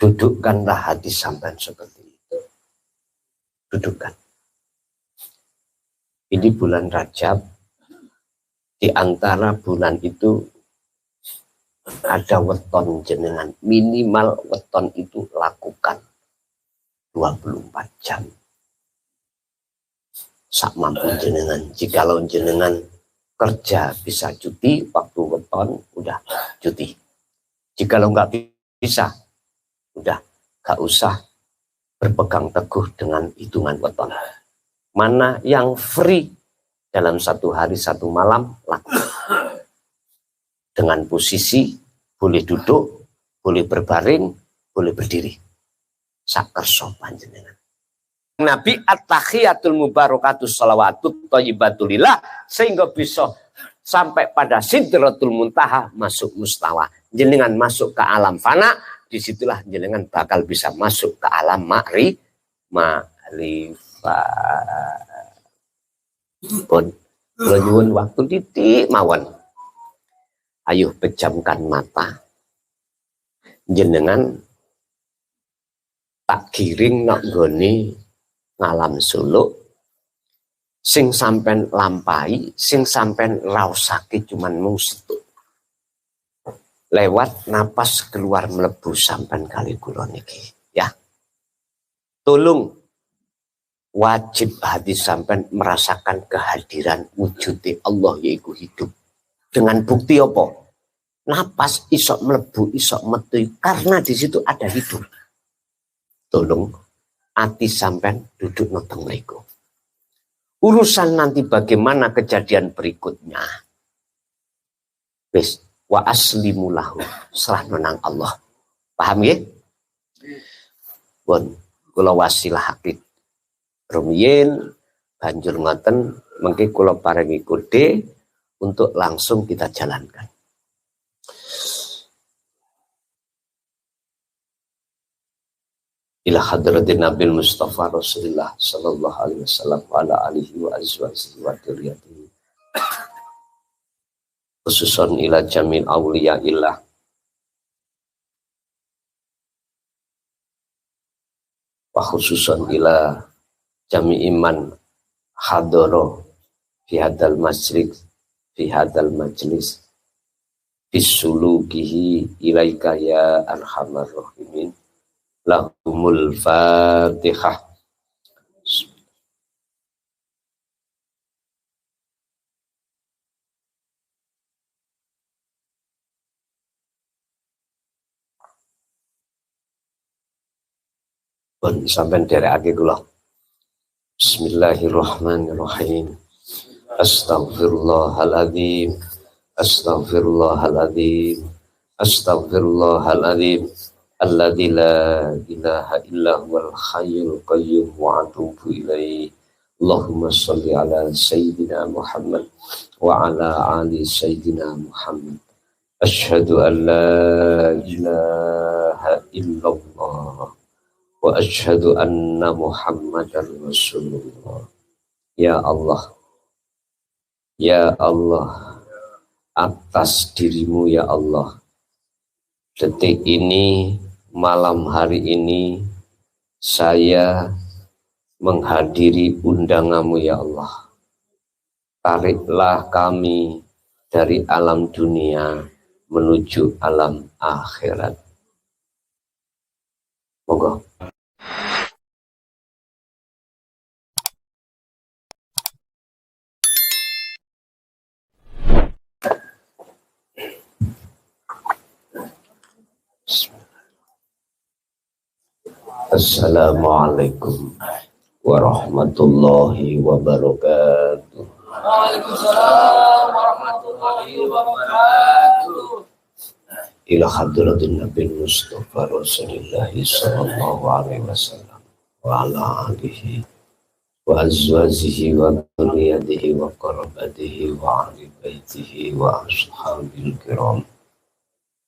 Dudukkanlah hati sampean seperti itu. Dudukkan. Ini bulan Rajab. Di antara bulan itu ada weton jenengan. Minimal weton itu lakukan 24 jam. Sak mampu jenengan. Jikalau jenengan kerja bisa cuti, waktu weton udah cuti. Jikalau nggak bisa, udah gak usah berpegang teguh dengan hitungan weton. Mana yang free dalam satu hari satu malam lakukan. Dengan posisi boleh duduk, boleh berbaring, boleh berdiri. Sakerso panjenengan. Nabi at-tahiyatul mubarakatus salawatut thayyibatulillah sehingga bisa sampai pada sidratul muntaha masuk mustawa. Jenengan masuk ke alam fana, disitulah jenengan bakal bisa masuk ke alam ma'rifah. Pun nyuwun waktu titik mawon. Ayo pejamkan mata. Jenengan tak giring nak goni ngalam suluk. Sing sampen lampai, sing sampen raosake cuman mung setuk. Lewat napas keluar melebu sampan kali kula niki, ya. Tolong wajib hati sampean merasakan kehadiran wujudnya Allah yaitu hidup. Dengan bukti apa? Napas isok melebu, isok metu karena di situ ada hidup. Tolong hati sampean duduk nonton mriku. Urusan nanti bagaimana kejadian berikutnya. Wis wa aslimu lahu, serah menang Allah. Paham ya? Bon, kula wasilahake rumiyin banjur ngoten mengki kula paringi kode untuk langsung kita jalankan. Ila hadratin Nabil Mustafa Rasulullah sallallahu alaihi wasallam wa ala alihi wa azwajihi wa dzurriyyatihi. Khususan ila jamil awliya illah wa khususan ila jami iman hadoro fi hadal majlis bisulukihi ilaika ya arhamar rahimin. Lahumul Fatihah. Pun sampai derekake kula. Bismillahirrahmanirrahim. Astaghfirullahaladzim. Astaghfirullahaladzim. Astaghfirullahaladzim. Alladzi la ilaha illa huwal hayyul qayyum wa atubu ilaihi. Allahumma shalli ala sayyidina Muhammad wa ala ali sayyidina Muhammad. Asyhadu an la ilaha illallah wa asyhadu anna Muhammadar Rasulullah. Ya Allah, ya Allah, atas dirimu ya Allah, detik ini, malam hari ini, saya menghadiri undanganmu ya Allah. Tariklah kami dari alam dunia menuju alam akhirat. Monggo. Assalamualaikum warahmatullahi wabarakatuh. Waalaikumsalam warahmatullahi wabarakatuh. Ila hadratin Nabi Mustafa Rasulullah sallallahu alaihi wasallam wa ala alihi wa azwajihi wa dzurriyyatihi wa qarabatihi wa ahli baitihi wa ashabil kiram.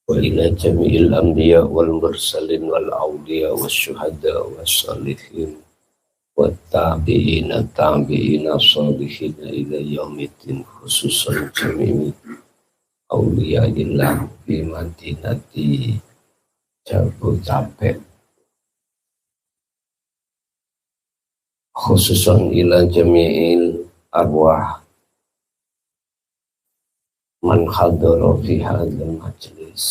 Wa ila jami'il anbiya wal mursalin wal awliya was syuhada was salihin wa tabi'ina salihin ila yaumiddin, khususan jami'i awliya illah fi madinati Jabodetabek, khususan ila jami'il arwah man hadara fi hadzal majlis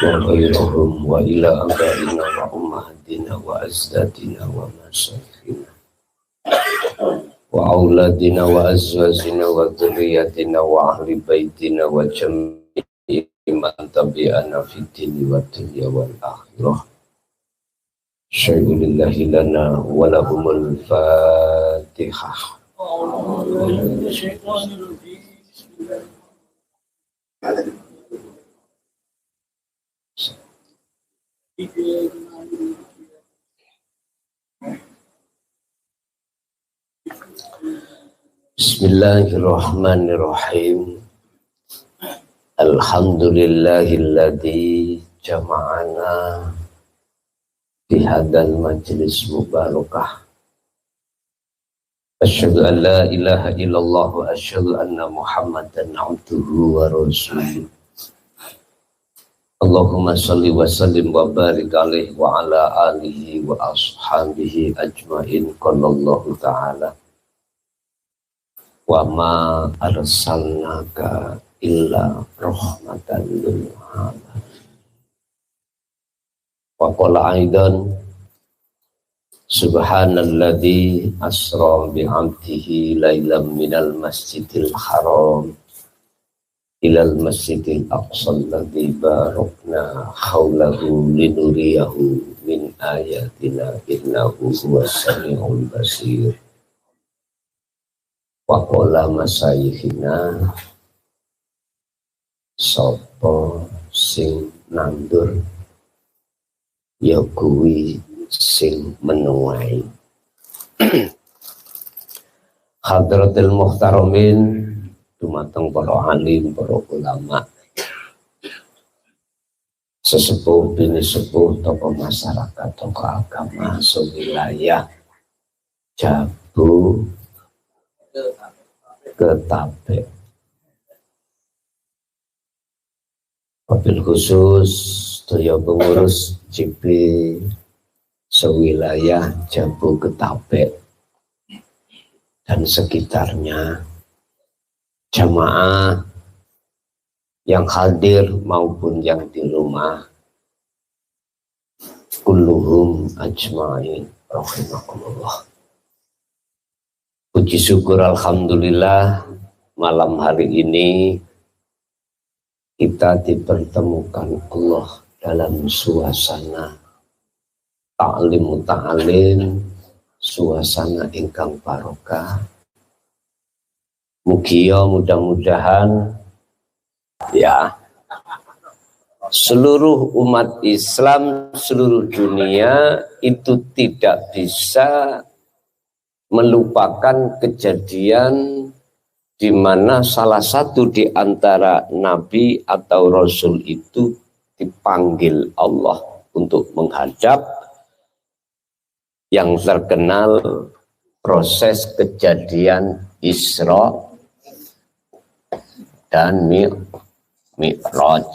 wa ghairuhum wa ila abaina wa ummahatina wa azdadina wa masakhina wa auladina wa azwajina wa dzurriyyatina wa ahli baitina wa jami'i man tabi'ana fid dini wa dunya wal akhirah. Syai'ulillahi lana wa lahumul fatihah. Bismillahirrahmanirrahim. Alhamdulillahilladzi jama'ana fi hadzal majlis mubarakah. Asyhadu an la ilaha illallah wa asyhadu anna Muhammadan abduhu wa rasuluh. Allahumma shalli wa sallim wa barik alaihi wa ala alihi wa ashabihi ajmain. Qala Allah ta'ala wa ma arsalnaka illa rahmatan lil alamin. Wa qala aidan subhanalladzi asra bi 'abdihi lailam minal masjidil haram ilal masjidil aqsa alladzi barakna haulahu linuriyahu min ayatina innahu huwas samiul basir. Wa qala masayikhina sapa sing nandur ya kuwi sing menuai. Hadratil muhtaramin, dumateng para alim, para ulama, sesepuh bini sepuh, tokoh masyarakat, tokoh agama sewilayah Jabodetabek. Wabil khusus daya pengurus JP sewilayah Jabodetabek dan sekitarnya, jamaah yang hadir maupun yang di rumah, kulluhum ajma'in rahimakumullah. Puji syukur alhamdulillah, malam hari ini kita dipertemukan Allah dalam suasana ta'lim muta'alim, suasana ingkang barokah. Mugia mudah-mudahan ya seluruh umat Islam seluruh dunia itu tidak bisa melupakan kejadian di mana salah satu di antara nabi atau rasul itu dipanggil Allah untuk menghadap yang terkenal proses kejadian Isra dan Mi'raj.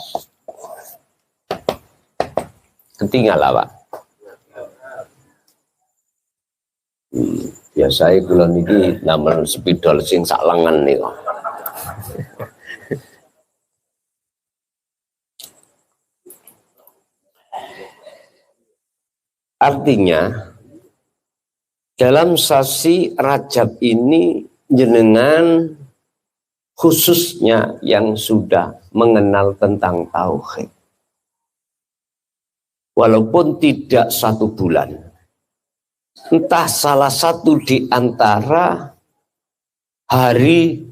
Ketinggal apa? Biasanya kula niki namel spidol sing sak lengan niku. Artinya dalam sasi Rajab ini jenengan khususnya yang sudah mengenal tentang tauhid, walaupun tidak 1 bulan, entah salah satu di antara hari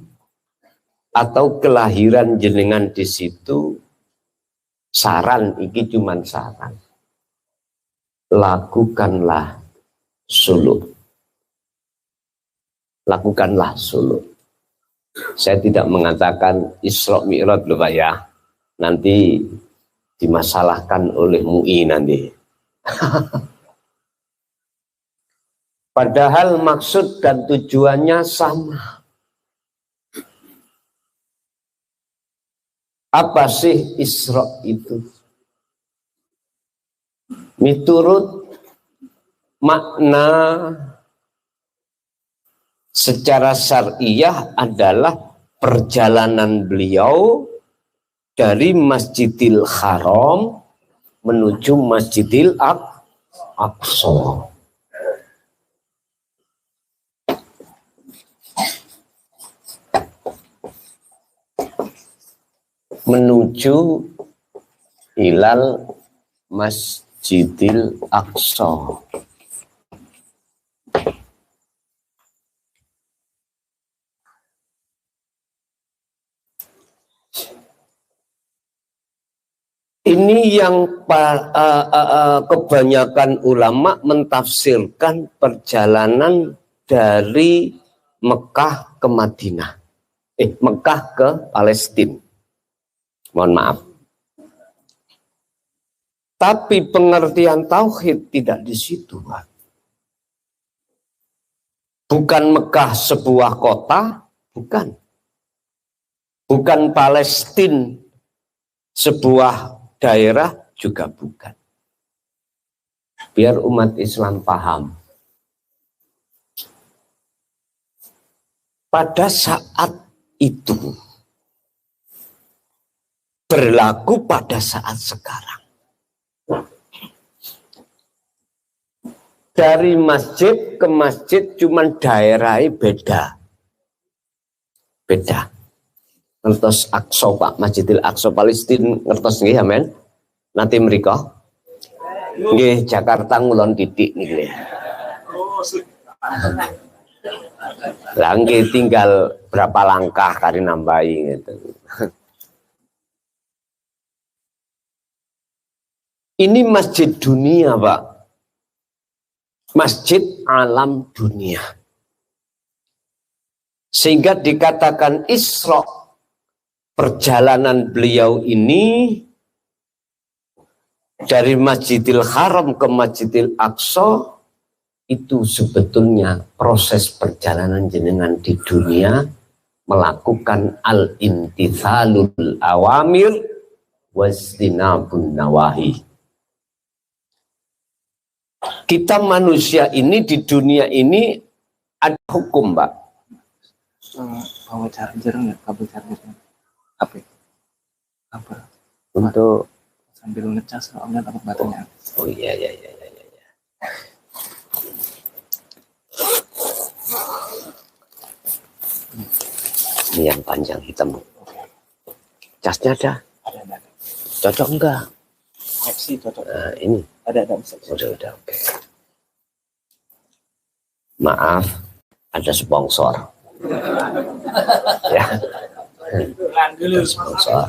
atau kelahiran jenengan di situ, saran iki cuman saran, lakukanlah suluk. Lakukanlah suluk. Saya tidak mengatakan Isra Mi'raj loh Pak ya. Nanti dimasalahkan oleh MUI nanti. Padahal maksud dan tujuannya sama. Apa sih Isra itu? Miturut makna secara syariah adalah perjalanan beliau dari Masjidil Haram menuju Masjidil Aqsa. Menuju ilal Masjidil Aqsa. Ini yang kebanyakan ulama mentafsirkan perjalanan dari Mekah ke Madinah. Mekah ke Palestina. Mohon maaf. Tapi pengertian tauhid tidak di situ, Pak. Bukan Mekah sebuah kota, bukan. Bukan Palestina sebuah daerah, juga bukan. Biar umat Islam paham. Pada saat itu berlaku pada saat sekarang. Dari masjid ke masjid cuman daerahnya beda. Beda. Ngertos Aqsa Pak, Masjidil Aqsa Palestina ngertos nggih amen. Nanti mereka nggih Jakarta ngulon titik nggih. Lah nggih tinggal berapa langkah kari nambahi gitu. Ini masjid dunia, Pak. Masjid alam dunia. Sehingga dikatakan Isra, perjalanan beliau ini dari Masjidil Haram ke Masjidil Aqsa itu sebetulnya proses perjalanan jenengan di dunia melakukan al-imtithalul awamir wastinabun nawahi. Kita manusia ini di dunia ini ada hukum, Pak. Bawa charger nggak? Kabel charger HP? Apa? Untuk Sambil ngecas soalnya takut baterainya. Oh iya. Ini yang panjang hitam. Casnya ada? Ada. Cocok enggak? Opsi cocok. Nah, ini. Ada. Udah, oke. Maaf, ada sponsor. Ya. Ada sponsor.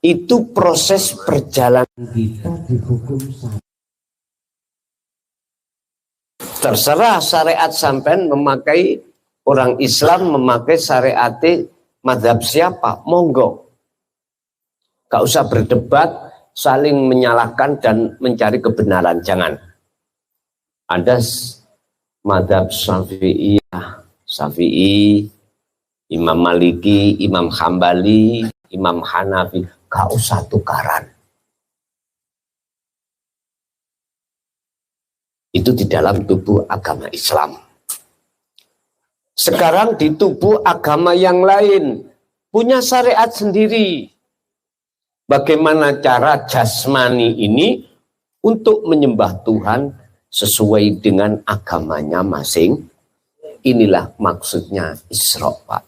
Itu proses perjalanan kita di hukum syariat. Terserah syariat sampean memakai, orang Islam memakai syariat mazhab siapa, monggo. Gak usah berdebat, saling menyalahkan dan mencari kebenaran, jangan. Ada mazhab Syafi'i, Imam Maliki, Imam Hambali, Imam Hanafi, gak usah tukaran. Itu di dalam tubuh agama Islam. Sekarang di tubuh agama yang lain, punya syariat sendiri. Bagaimana cara jasmani ini untuk menyembah Tuhan sesuai dengan agamanya masing. Inilah maksudnya Isra, Pak.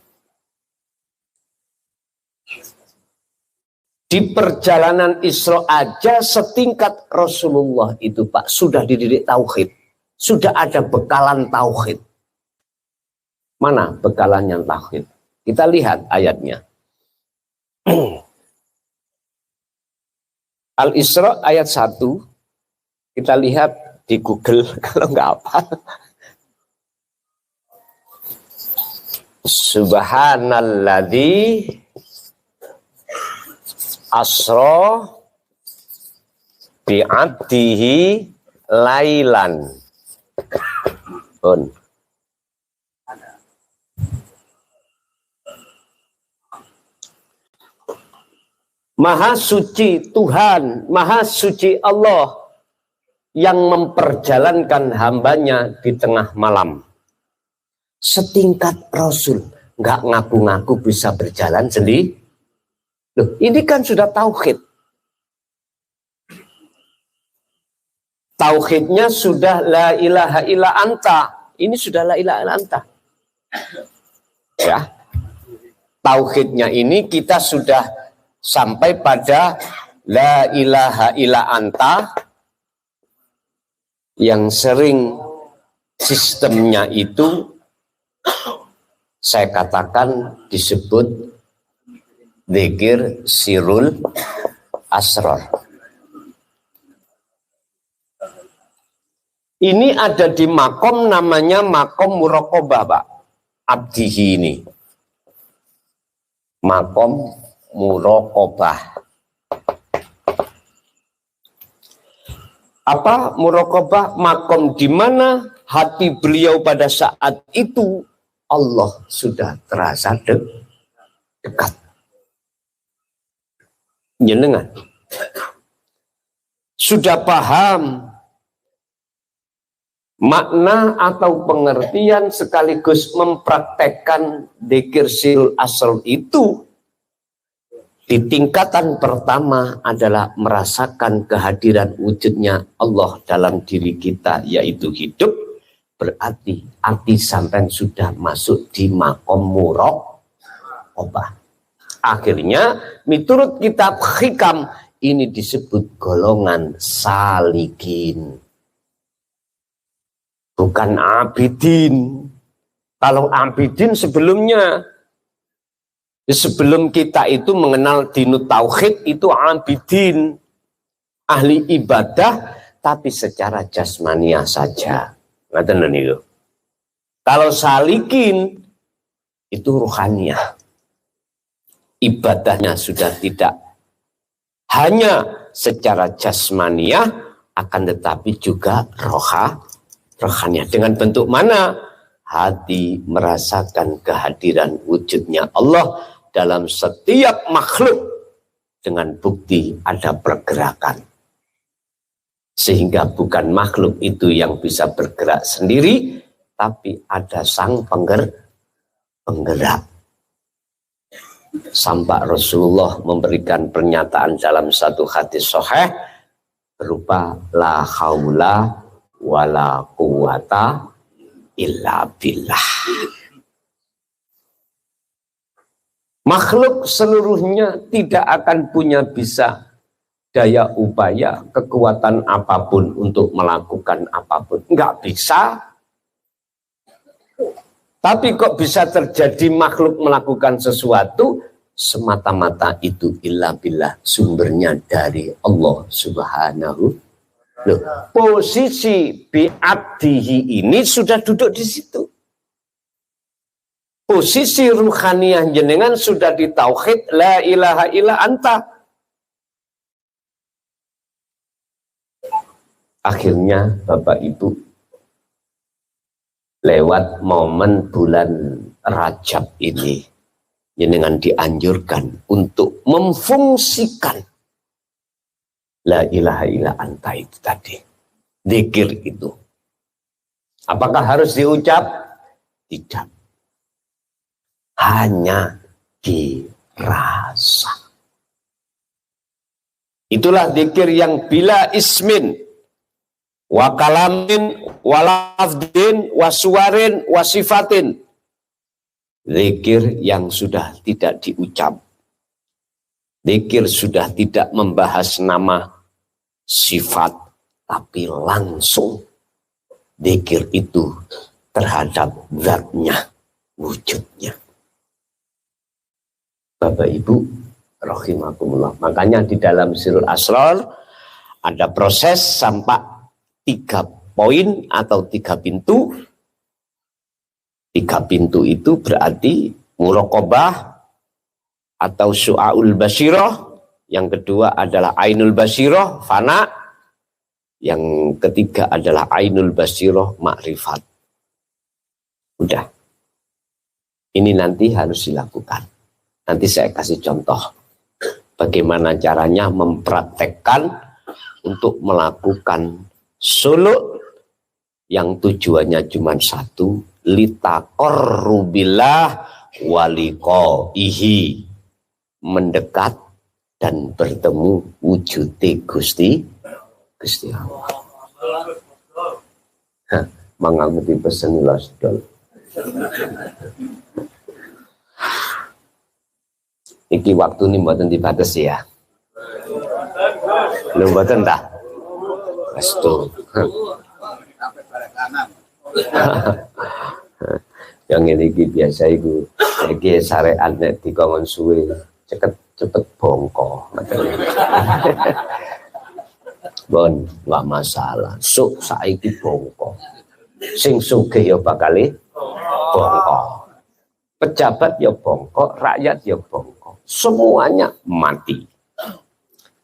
Di perjalanan Isra aja setingkat Rasulullah itu, Pak, sudah dididik tauhid. Sudah ada bekalan tauhid. Mana bekalan yang tauhid? Kita lihat ayatnya. Al-Isra ayat 1. Kita lihat di Google kalau nggak apa. Subhanalladzi asra bi'abdihi lailan. Maha suci Tuhan, maha suci Allah yang memperjalankan hambanya di tengah malam. Setingkat Rasul, nggak ngaku-ngaku bisa berjalan sendiri. Loh, ini kan sudah tauhid. Tauhidnya sudah la ilaha illa anta. Ini sudah la ilaha illa anta. Ya. Tauhidnya ini kita sudah sampai pada la ilaha illa anta yang sering sistemnya itu saya katakan disebut dzikir sirul asrar. Ini ada di makom namanya makom muraqabah, Pak. Abdihi ini. Makom muraqabah. Apa muraqabah? Makom di mana hati beliau pada saat itu Allah sudah terasa dekat. Jenengan sudah paham makna atau pengertian sekaligus mempraktekkan dzikir sirul asr itu. Di tingkatan pertama adalah merasakan kehadiran wujudnya Allah dalam diri kita, yaitu hidup. Berarti arti sampai sudah masuk di makom muraqabah. Akhirnya miturut kitab Hikam ini disebut golongan salikin, bukan abidin. Kalau abidin sebelumnya, sebelum kita itu mengenal dinut tauhid itu abidin, ahli ibadah tapi secara jasmania saja. Kalau salikin itu ruhaniyah, ibadahnya sudah tidak hanya secara jasmania, akan tetapi juga rohaniah. Dengan bentuk mana? Hati merasakan kehadiran wujudnya Allah dalam setiap makhluk dengan bukti ada pergerakan. Sehingga bukan makhluk itu yang bisa bergerak sendiri, tapi ada sang penggerak. Sampai Rasulullah memberikan pernyataan dalam satu hadis sahih berupa la haula wala quwata illa billah. Makhluk seluruhnya tidak akan punya bisa daya upaya, kekuatan apapun untuk melakukan apapun. Enggak bisa. Tapi kok bisa terjadi makhluk melakukan sesuatu, semata-mata itu illa billah, sumbernya dari Allah Subhanahu. Loh, posisi bi'abdihi ini sudah duduk di situ. Posisi ruhaniyah jenengan sudah di tauhid la ilaha illa anta. Akhirnya Bapak Ibu, lewat momen bulan Rajab ini, jenengan dianjurkan untuk memfungsikan la ilaha illa anta itu tadi. Dzikir itu. Apakah harus diucap? Tidak. Hanya dirasa. Itulah dzikir yang bila ismin, wa kalamin, wa lafdin, wa suwarin, wa sifatin. Dzikir yang sudah tidak diucap. Dzikir sudah tidak membahas nama, sifat, tapi langsung dzikir itu terhadap zatnya, wujudnya. Bapak Ibu rahimakumullah. Makanya di dalam Sirul Asrar ada proses sampai 3 poin atau 3 pintu. 3 pintu itu berarti muraqabah atau syu'aul basyirah. Yang kedua adalah ainul basyirah, fana. Yang ketiga adalah ainul basyirah, makrifat. Udah. Ini nanti harus dilakukan. Nanti saya kasih contoh Bagaimana caranya mempraktekkan untuk melakukan suluk yang tujuannya cuma satu, litaqarrubillah waliqaihi, mendekat dan bertemu wujudi Gusti Allah. Mengalami pesan lasdol. Iki waktu ini mboten dibatasi ya. Lho mboten ta? Restu. Yang ini biasa itu iki syariat nek dikongkon suwe cepet bongko. Bon, nggak masalah. Saiki bongko. Sing sugih ya bakal bongko. Pejabat ya bongko, rakyat ya bongko. Semuanya mati.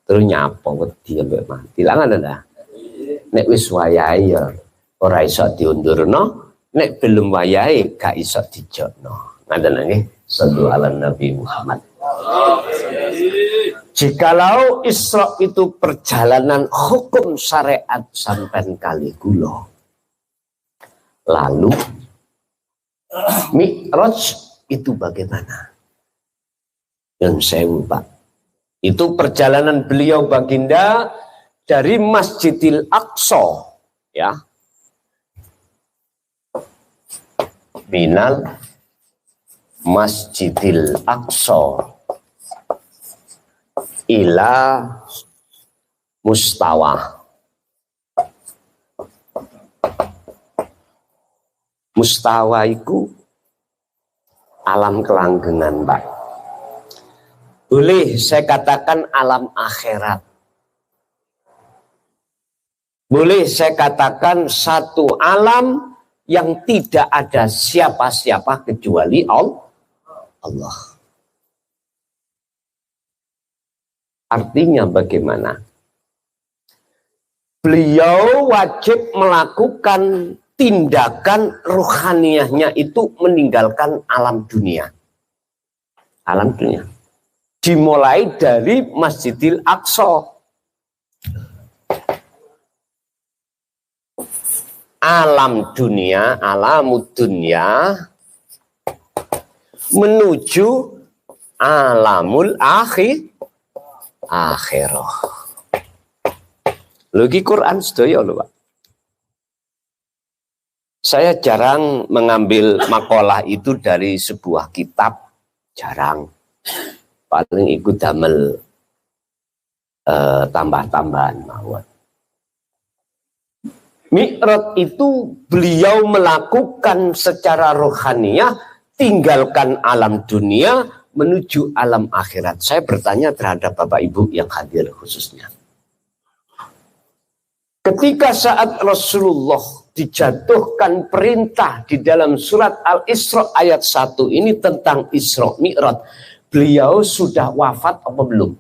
Terus nyapa wedi ambek mati. Lah ngono ta. Nek wis wayahe ya ora iso diundurno, nek belum wayahe gak iso dijokno. Ngoten nggih. Sallu ala Nabi Muhammad. Jikalau Isra itu perjalanan hukum syariat sampai kali kula, lalu Mi'raj itu bagaimana? Yang sewu Pak, itu perjalanan beliau baginda dari Masjidil Aqsa, ya, minal Masjidil Aqsa ila mustawa. Mustawa iku alam kelanggengan, Pak. Boleh saya katakan alam akhirat. Boleh saya katakan satu alam yang tidak ada siapa-siapa kecuali Allah. Artinya bagaimana? Beliau wajib melakukan tindakan ruhaniyahnya itu meninggalkan alam dunia. Alam dunia. Dimulai dari Masjidil Aqsa. Alam dunia, alamud dunia menuju alamul akhirah. Lagi Quran sedaya lho, Pak. Saya jarang mengambil makalah itu dari sebuah kitab, jarang. Paling ikut damel tambah-tambahan mawon. Mi'raj itu beliau melakukan secara rohaniyah, tinggalkan alam dunia menuju alam akhirat. Saya bertanya terhadap Bapak Ibu yang hadir khususnya. Ketika saat Rasulullah dijatuhkan perintah di dalam surat Al-Isra ayat 1 ini tentang Isra Mi'raj, beliau sudah wafat apa belum?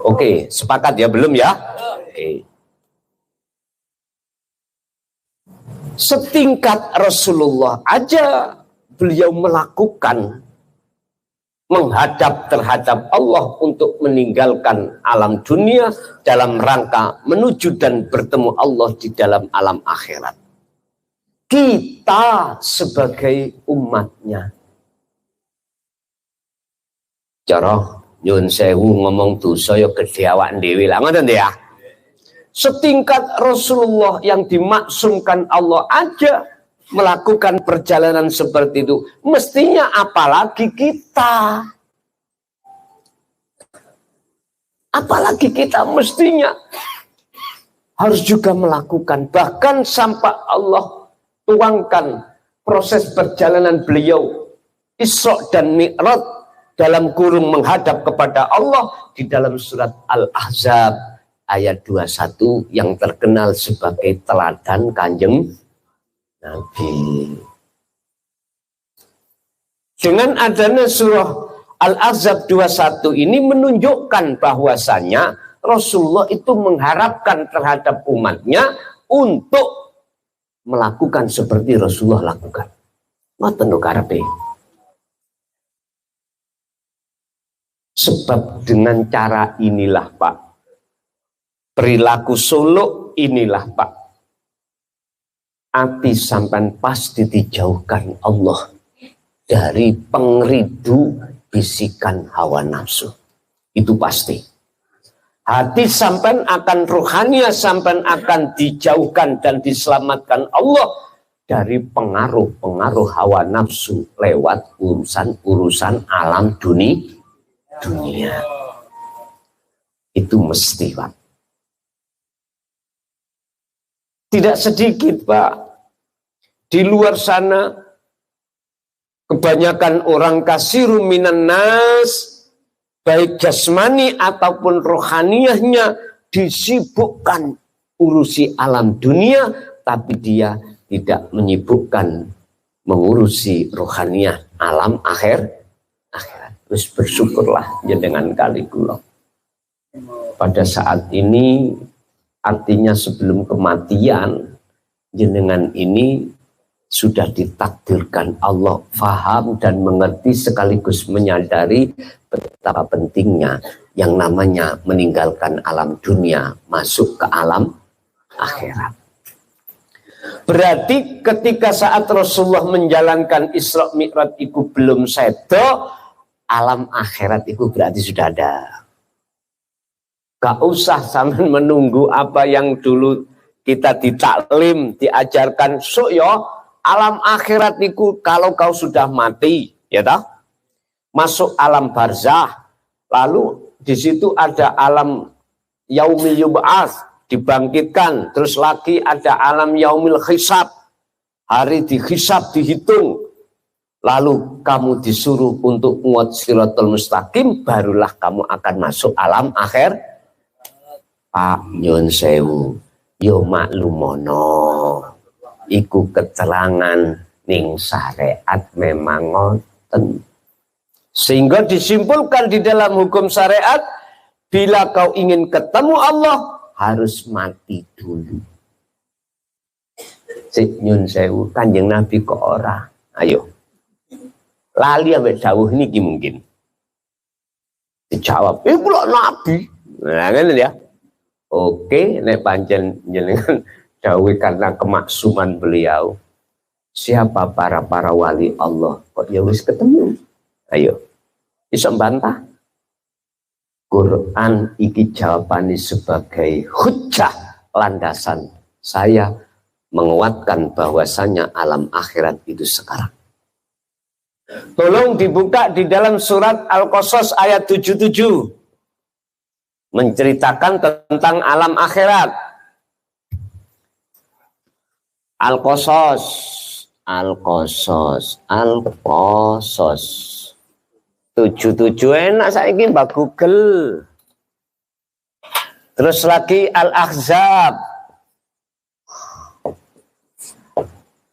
Oke, sepakat ya, belum ya? Oke. Setingkat Rasulullah aja beliau melakukan menghadap terhadap Allah untuk meninggalkan alam dunia dalam rangka menuju dan bertemu Allah di dalam alam akhirat. Kita sebagai umatnya, cara nyun sewu ngomong dosa ya gede awak dhewe lah, ngoten ya. Setingkat Rasulullah yang dimaksumkan Allah aja melakukan perjalanan seperti itu, mestinya apalagi kita. Apalagi kita mestinya harus juga melakukan. Bahkan sampai Allah tuangkan proses perjalanan beliau Isra dan Mi'raj dalam kurung menghadap kepada Allah di dalam surat Al-Ahzab ayat 21 yang terkenal sebagai teladan Kanjeng Nabi. Dengan adanya surah Al-Ahzab 21 ini menunjukkan bahwasannya Rasulullah itu mengharapkan terhadap umatnya untuk melakukan seperti Rasulullah lakukan. Ngoten lho karepe. Sebab Sebab dengan cara inilah Pak, perilaku suluk inilah Pak, ati sampan pasti dijauhkan Allah dari pengridu bisikan hawa nafsu. Itu pasti. Hati sampan akan rohania sampan akan dijauhkan dan diselamatkan Allah dari pengaruh-pengaruh hawa nafsu lewat urusan-urusan alam dunia. Itu mesti Pak. Tidak sedikit Pak, di luar sana kebanyakan orang kasiru minan nas, baik jasmani ataupun rohaniahnya disibukkan urusi alam dunia, tapi dia tidak menyibukkan mengurusi rohaniah alam akhirat. Terus bersyukurlah ya dengan kali kula. Pada saat ini artinya sebelum kematian jenengan ini sudah ditakdirkan Allah faham dan mengerti sekaligus menyadari betapa pentingnya yang namanya meninggalkan alam dunia masuk ke alam akhirat. Berarti ketika saat Rasulullah menjalankan Isra Mi'raj itu belum sedo, alam akhirat itu berarti sudah ada. Gak usah sampai menunggu apa yang dulu kita ditaklim, diajarkan. So ya, alam akhirat itu kalau kau sudah mati, ya toh, masuk alam barzah, lalu di situ ada alam yaumil yub'ats, dibangkitkan, terus lagi ada alam yaumil hisab, hari dihisab, dihitung, lalu kamu disuruh untuk muat siratul mustaqim, barulah kamu akan masuk alam akhir. Pak nyun sewu, yo maklumono, iku keterangan ning syariat memang ngoten. Sehingga disimpulkan di dalam hukum syariat, bila kau ingin ketemu Allah, harus mati dulu. Sik nyun sewu, Kanjeng Nabi kok ora? Ayo. Lali ambek dawuh niki mungkin. Dijawab, kula Nabi. Nah, ngene ya. Oke, nek pancen jenengan dawuh karena kemaksuman beliau. Siapa para wali Allah kok ya wis ketemu? Ayo. Bisa bantah? Quran iki jawabane sebagai hujjah landasan saya menguatkan bahwasanya alam akhirat itu sekarang. Tolong dibuka di dalam surat Al-Qasas ayat 77. Menceritakan tentang alam akhirat. Al-Qasas. 77 enak saiki mbak Google. Terus lagi Al-Ahzab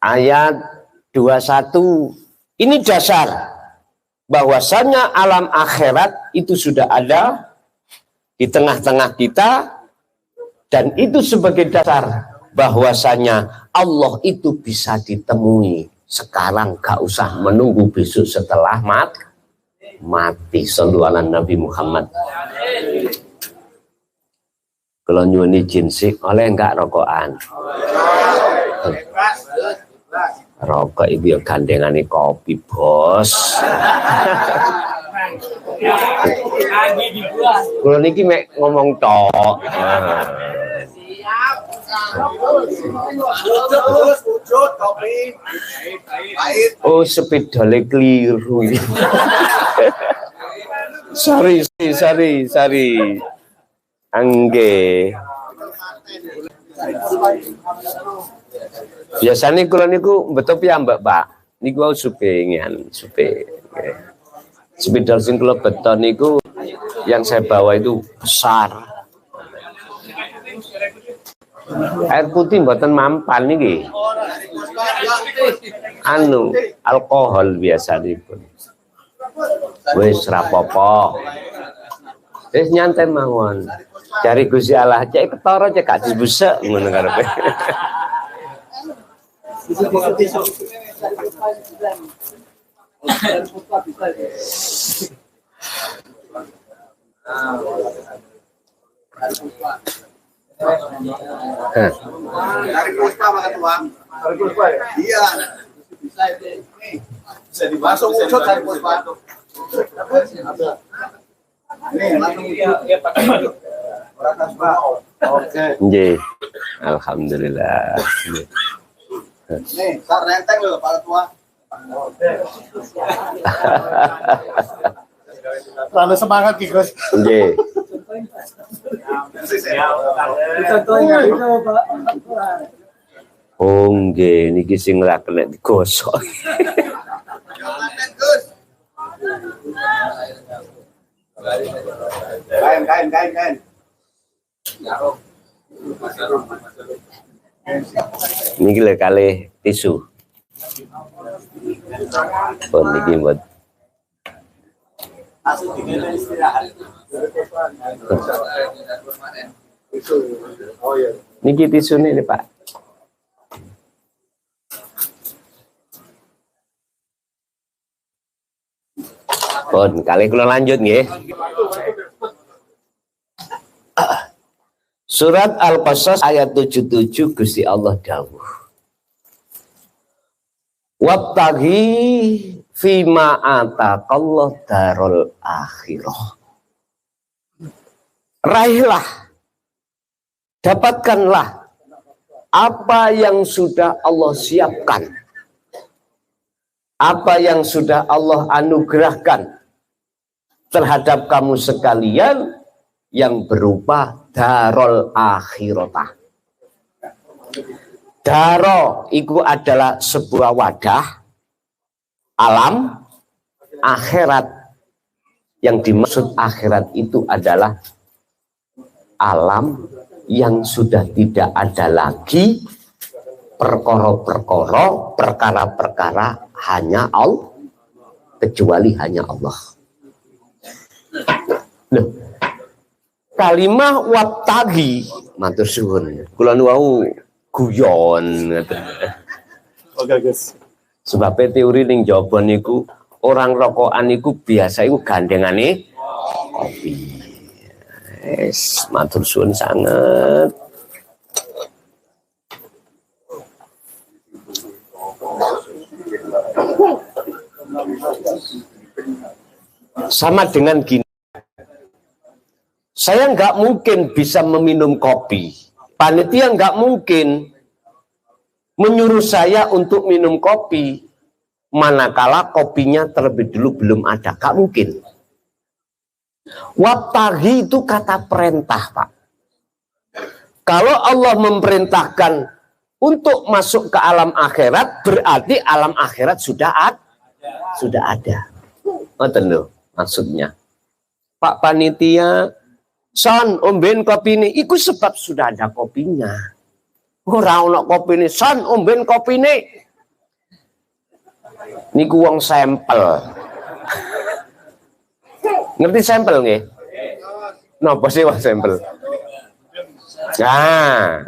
ayat 21. Ini dasar bahwasanya alam akhirat itu sudah ada di tengah-tengah kita, dan itu sebagai dasar bahwasanya Allah itu bisa ditemui sekarang, gak usah menunggu besok setelah mati. Shallu ala Nabi Muhammad. Kalau nyuwun izin sih, oleh enggak rokokan? Rokok itu gandengane kopi, Bos. Kalau niki mek ngomong tok. Oh, sepedale keliru. Sorry. Angge. Biasanya kalau niku betul ya Mbak. Niku wau supengan. Sepedal sing kula beton niku yang saya bawa itu besar. Air putih mboten mampan niki. Alkohol biasanipun. Wis rapopo. Wis nyantai mawon. Cari Gusti Allah cek ketara cek gak dibusek ngono karepe. Dari Puspa Pak Ketua. Dari Puspa ya? Iya. Bisa dibasuh ucut dari Puspa. Nih, langsung iya pakai baju. Oke. Nggih. Alhamdulillah. Nih, sak renteng lho Pak Ketua. Terlalu semangat Ki Gus. Nggih. Oh nggih niki sing ra kena digosok. Kain. Niki lho kalih tisu. Oh niki buat niki tisu nih Pak. Pun kali kula lanjut nggih. Surat Al-Qasas ayat 77 Gusti Allah dawuh. Wattaqi fima ataqallah darul akhirah. Raihlah, dapatkanlah apa yang sudah Allah siapkan, apa yang sudah Allah anugerahkan terhadap kamu sekalian yang berupa darul akhirah. Daro itu adalah sebuah wadah alam akhirat. Yang dimaksud akhirat itu adalah alam yang sudah tidak ada lagi perkara-perkara, perkara-perkara hanya Allah, kecuali hanya Allah. Loh, kalimah wattaqi matur suwun. Kula nuwun guyon ngoten. Oke, Gus. Sebab teori ning jaba niku orang rokokan niku biasa iku gandengane kopi. Wis matur suwun sanget. Sama dengan gini. Saya nggak mungkin bisa meminum kopi. Panitia nggak mungkin menyuruh saya untuk minum kopi manakala kopinya terlebih dulu belum ada. Nggak mungkin. Wattaqi itu kata perintah, Pak. Kalau Allah memerintahkan untuk masuk ke alam akhirat, berarti alam akhirat sudah ada. Ngoten lho maksudnya. Pak Panitia, son omben kopi ini, itu sebab sudah ada kopinya. Ora ono kopi ini, son omben kopi ini. Niku wong sampel. Ngerti sampel nggih? Napa sih wong sampel? Nah,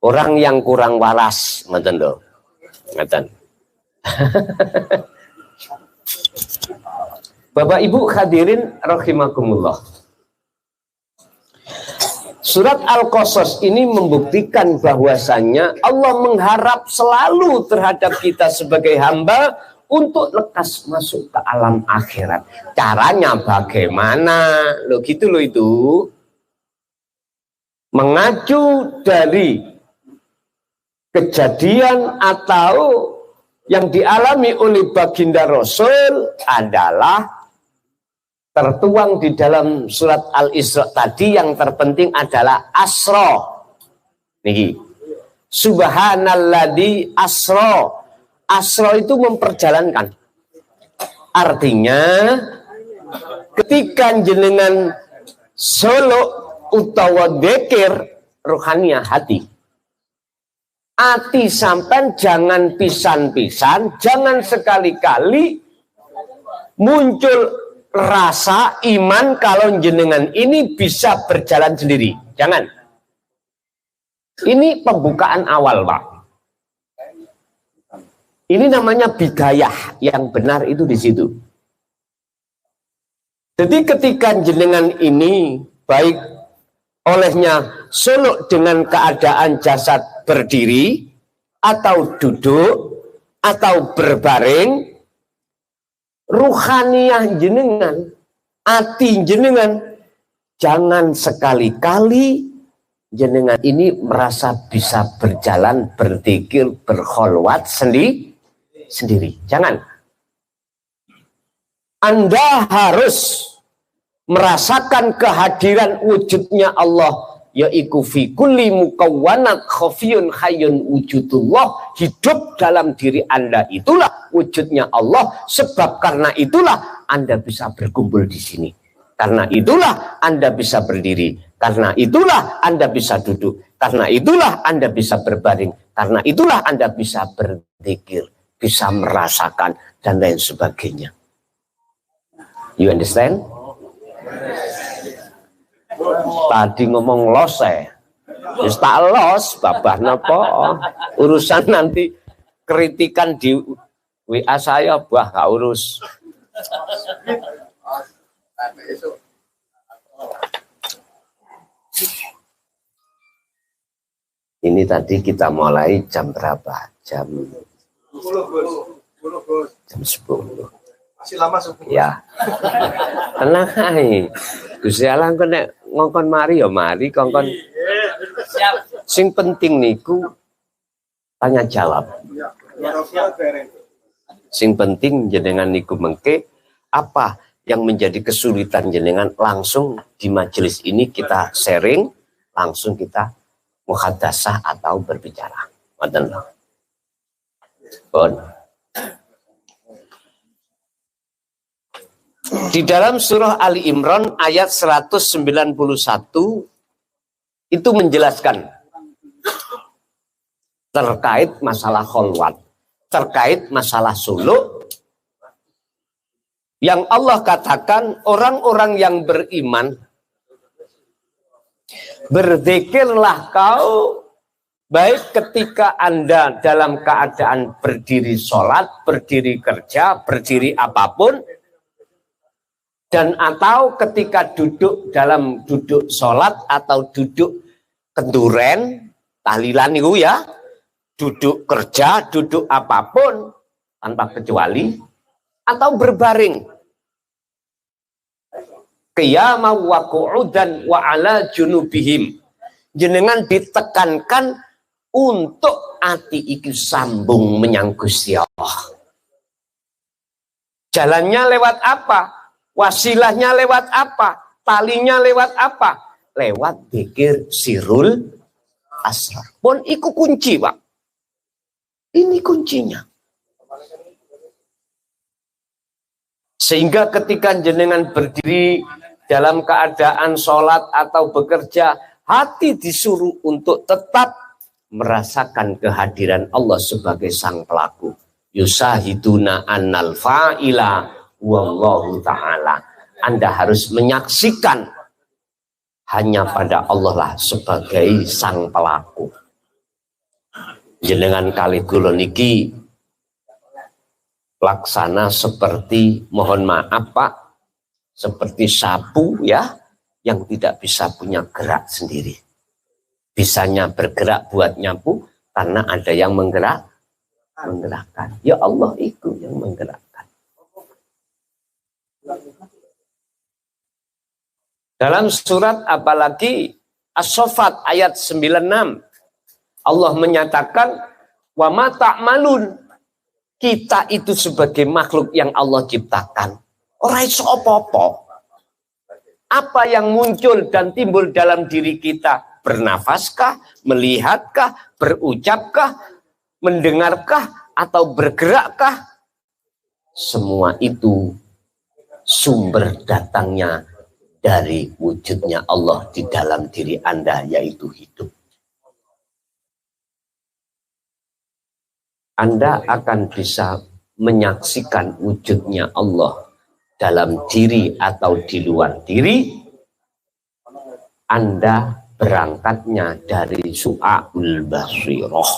orang yang kurang waras, ngoten lho. Ngoten. Bapak Ibu hadirin rahimakumullah. Surat Al-Qasas ini membuktikan bahwasannya Allah mengharap selalu terhadap kita sebagai hamba untuk lekas masuk ke alam akhirat. Caranya bagaimana? Loh gitu loh itu. Mengacu dari kejadian atau yang dialami oleh baginda Rasul adalah tertuang di dalam surat Al-Isra tadi. Yang terpenting adalah asra. Niki. Subhanalladzi asra. Asra itu memperjalankan. Artinya ketika jenengan solo utawa dzikir rohania hati. Hati sampai jangan pisan-pisan, jangan sekali-kali muncul rasa iman kalau jenengan ini bisa berjalan sendiri. Jangan. Ini pembukaan awal, Pak. Ini namanya bidayah. Yang benar itu di situ. Jadi ketika jenengan ini baik olehnya suluk dengan keadaan jasad berdiri atau duduk atau berbaring, ruhaniyah jenengan, hati jenengan, jangan sekali-kali jenengan ini merasa bisa berjalan, berzikir, berkholwat sendiri. Jangan. Anda harus merasakan kehadiran wujudnya Allah, yaitu fi kulli mukawwanat khafiyun hayyun wujudullah. Hidup dalam diri Anda itulah wujudnya Allah, sebab karena itulah Anda bisa berkumpul di sini. Karena itulah Anda bisa berdiri. Karena itulah Anda bisa duduk. Karena itulah Anda bisa berbaring. Karena itulah Anda bisa berzikir, bisa merasakan, dan lain sebagainya. You understand? Tadi ngomong los Wis tak los, babah napa? Urusan nanti kritikan di WA saya, bah gak urus. Ini tadi kita mulai jam berapa? Jam 10. Masih lama subuh. Ya. Tenang ae. Gusti Allah kok nek ngongkon mari ya mari kongkon. Sing penting niku tanya jawab. Sing penting jenengan niku mengke apa yang menjadi kesulitan jenengan, langsung di majelis ini kita sharing, langsung kita muhadasah atau berbicara. Ngoten lho. Pun. Di dalam surah Ali Imran ayat 191 itu menjelaskan terkait masalah kholwat, terkait masalah suluk, yang Allah katakan orang-orang yang beriman, berzikirlah kau baik ketika Anda dalam keadaan berdiri sholat, berdiri kerja, berdiri apapun, dan atau ketika duduk dalam duduk sholat atau duduk kenduren, tahlilan itu ya, duduk kerja, duduk apapun tanpa kecuali, atau berbaring. Qiyama wa qu'udan wa ala junubihim. Jenengan ditekankan untuk ati iki sambung menyang Gusti Allah. Jalannya lewat apa? Wasilahnya lewat apa? Talinya lewat apa? Lewat dzikir sirul asrar. Pun iku kunci, Pak. Ini kuncinya. Sehingga ketika jenengan berdiri dalam keadaan sholat atau bekerja, hati disuruh untuk tetap merasakan kehadiran Allah sebagai sang pelaku. Yusahiduna annal fa'ila wallahu ta'ala. Anda harus menyaksikan hanya pada Allah lah sebagai sang pelaku. Jenengan kali kula niki laksana seperti, mohon maaf Pak, seperti sapu ya, yang tidak bisa punya gerak sendiri. Bisanya bergerak buat nyapu karena ada yang menggerakkan. Ya Allah itu yang menggerakkan. Dalam surat apalagi As-Saffat ayat 96, Allah menyatakan wa ma ta'malun, kita itu sebagai makhluk yang Allah ciptakan ora iso apa-apa. Apa yang muncul dan timbul dalam diri kita, bernafaskah, melihatkah, berucapkah, mendengarkah, atau bergerakkah, semua itu sumber datangnya dari wujudnya Allah di dalam diri Anda, yaitu hidup. Anda akan bisa menyaksikan wujudnya Allah dalam diri atau di luar diri. Anda berangkatnya dari su'aul basirah.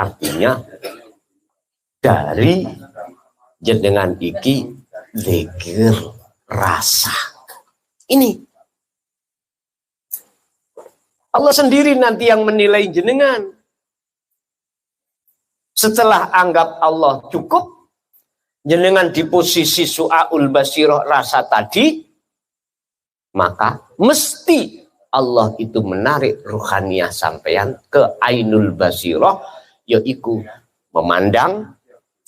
Artinya dari jenengan iki zikir rasa. Ini Allah sendiri nanti yang menilai jenengan. Setelah anggap Allah cukup, jenengan di posisi su'aul basiroh rasa tadi, maka mesti Allah itu menarik ruhaniyah sampeyan ke ainul basiroh, yaitu memandang,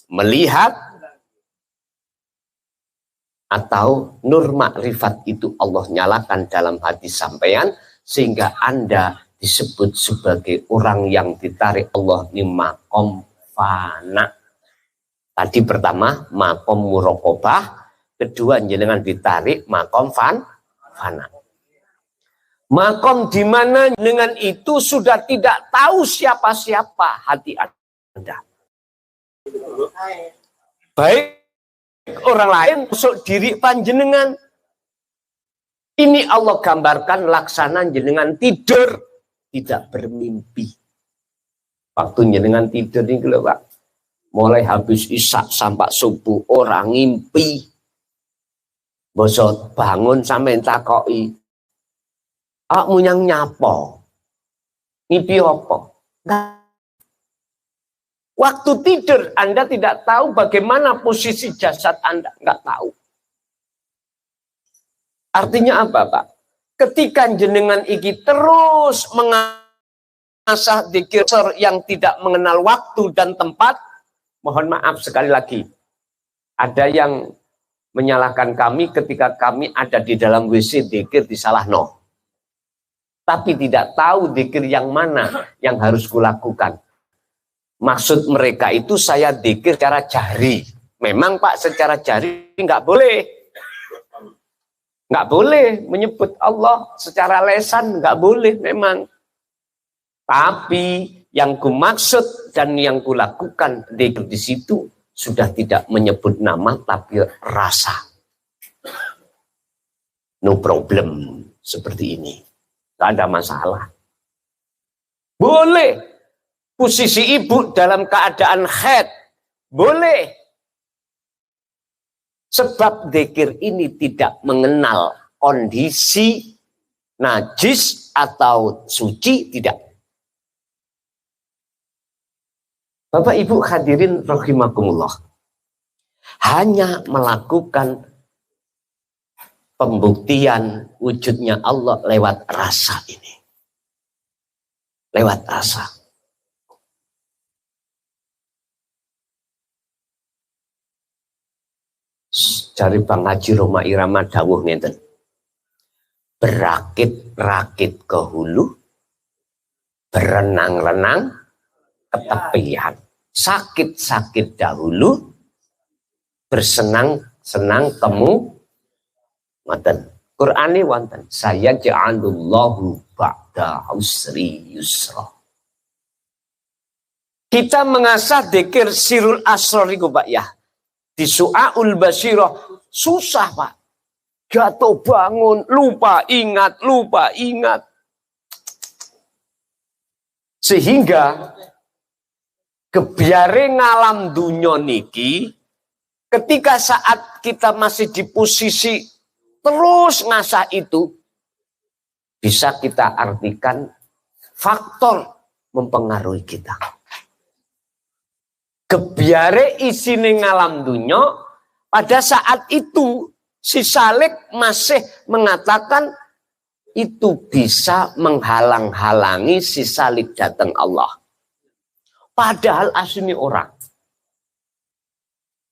melihat, atau nur makrifat itu Allah nyalakan dalam hati sampeyan, sehingga Anda disebut sebagai orang yang ditarik Allah di makom fana. Tadi pertama makom muraqabah, kedua jenengan ditarik makom fana. Makom di mana dengan itu sudah tidak tahu siapa-siapa hati Anda. Baik orang lain masuk diri panjenengan. Ini Allah gambarkan laksana jenengan tidur, tidak bermimpi. Waktu jenengan tidur ini lho Pak, mulai habis isya sampai subuh orang ngimpi. Bosot bangun sampai takoki, awakmu yang nyapo, ngimpi apa? Waktu tidur Anda tidak tahu bagaimana posisi jasad Anda, nggak tahu. Artinya apa Pak? Ketika jenengan iki terus mengasah dzikir yang tidak mengenal waktu dan tempat, mohon maaf sekali lagi, ada yang menyalahkan kami ketika kami ada di dalam WC dzikir disalahno. Tapi tidak tahu dzikir yang mana yang harus kulakukan. Maksud mereka itu saya dzikir secara jari. Memang Pak secara jari nggak boleh. Nggak boleh menyebut Allah secara lesan, nggak boleh memang. Tapi yang kumaksud dan yang kulakukan di situ sudah tidak menyebut nama tapi rasa. No problem seperti ini, nggak ada masalah. Boleh posisi ibu dalam keadaan haid, boleh. Sebab dzikir ini tidak mengenal kondisi najis atau suci, tidak. Bapak Ibu hadirin rahimakumullah. Hanya melakukan pembuktian wujudnya Allah lewat rasa ini. Lewat rasa. Dari Bang Haji Roma Irama dawuh ngeten. Berakit-rakit ke hulu, berenang-renang ke tepian. Sakit-sakit dahulu, bersenang-senang temu. Ngoten. Qur'ane wonten. Saya ja'alullahu ba'da usri yusra. Kita mengasah dzikir sirul asrar iku Pak ya. Di su'aul basiroh susah Pak. Jatuh bangun, lupa ingat. Sehingga kebiare ngalam dunya niki, ketika saat kita masih di posisi terus ngasah itu, bisa kita artikan faktor mempengaruhi kita. Kebiare isine ngalam dunya, pada saat itu si Salik masih mengatakan itu bisa menghalang-halangi si Salik datang Allah. Padahal aslinya orang.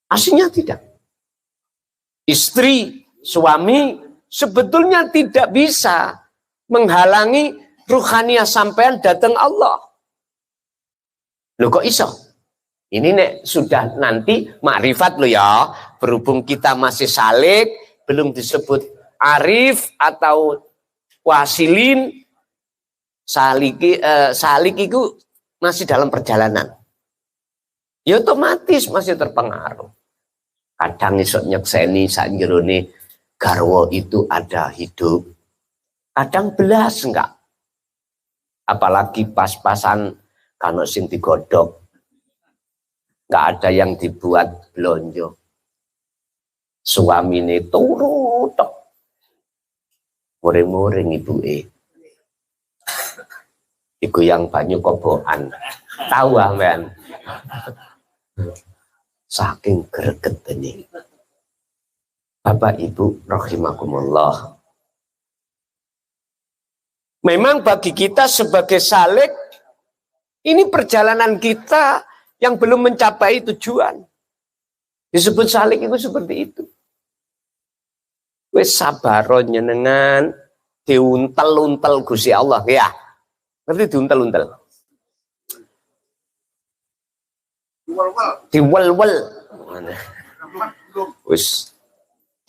Aslinya tidak. Istri, suami sebetulnya tidak bisa menghalangi ruhaniyah sampean datang Allah. Loh kok iso? Ini nek sudah nanti makrifat lo ya, berhubung kita masih salik, belum disebut arif atau wasilin, salik itu masih dalam perjalanan. Ya otomatis masih terpengaruh. Kadang isok nyekseni sakjerone garwa itu ada hidup. Kadang belas enggak. Apalagi pas-pasan kano sing digodhog. Nggak ada yang dibuat blonjo. Suamine turu tok. Muring-muring ibuke. Iku yang banyu kobokan. Tahu ampean. Saking greget ini. Bapak Ibu rahimakumullah. Memang bagi kita sebagai salik, ini perjalanan kita yang belum mencapai tujuan. Disebut salik itu seperti itu. Wis sabaron nyenengan diuntel-untel Gusti Allah ya. Ngerti diuntel-untel? Diwel-wel. Wis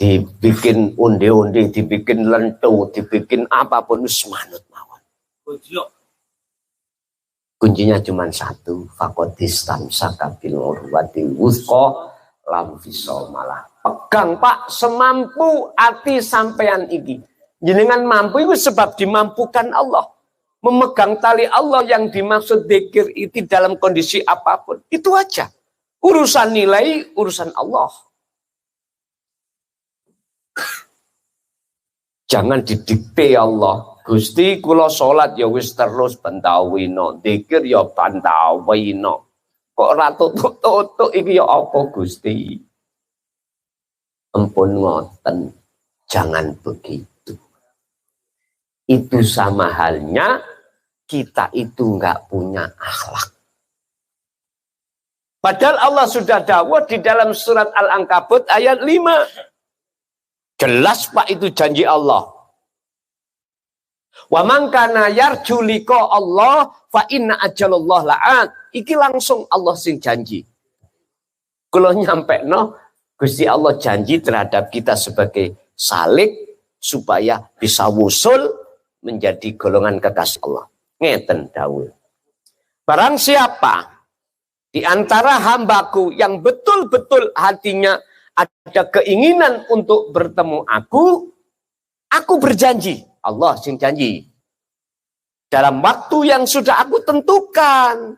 dibikin onde-onde, dibikin lentu, dibikin apapun wis manut mawon. Kuncinya cuma satu, fakodistam sakabil urwati wuthqa lam fisol malah. Pegang Pak semampu hati sampean iki. Jenengan mampu itu sebab dimampukan Allah. Memegang tali Allah yang dimaksud dzikir itu dalam kondisi apapun. Itu aja. Urusan nilai, urusan Allah. Jangan didikte Allah. Gusti kula salat ya wis terus bantawino, dzikir ya bantawino. Kok ora tutuk-tutuk iki ya apa Gusti? Ampun ngoten. Jangan begitu. Itu sama halnya kita itu enggak punya akhlak. Padahal Allah sudah dawuh di dalam surat Al-Ankabut ayat 5. Jelas Pak itu janji Allah. Wa man kana yarju liqa Allah fa inna ajalallah la'at. Iki langsung Allah sing janji. Kalau nyampe no, Gusti Allah janji terhadap kita sebagai salik supaya bisa wusul menjadi golongan kekasih Allah. Ngeten dawuh. Barang siapa di antara hambaku yang betul-betul hatinya ada keinginan untuk bertemu aku berjanji, Allah sing janji. Dalam waktu yang sudah aku tentukan,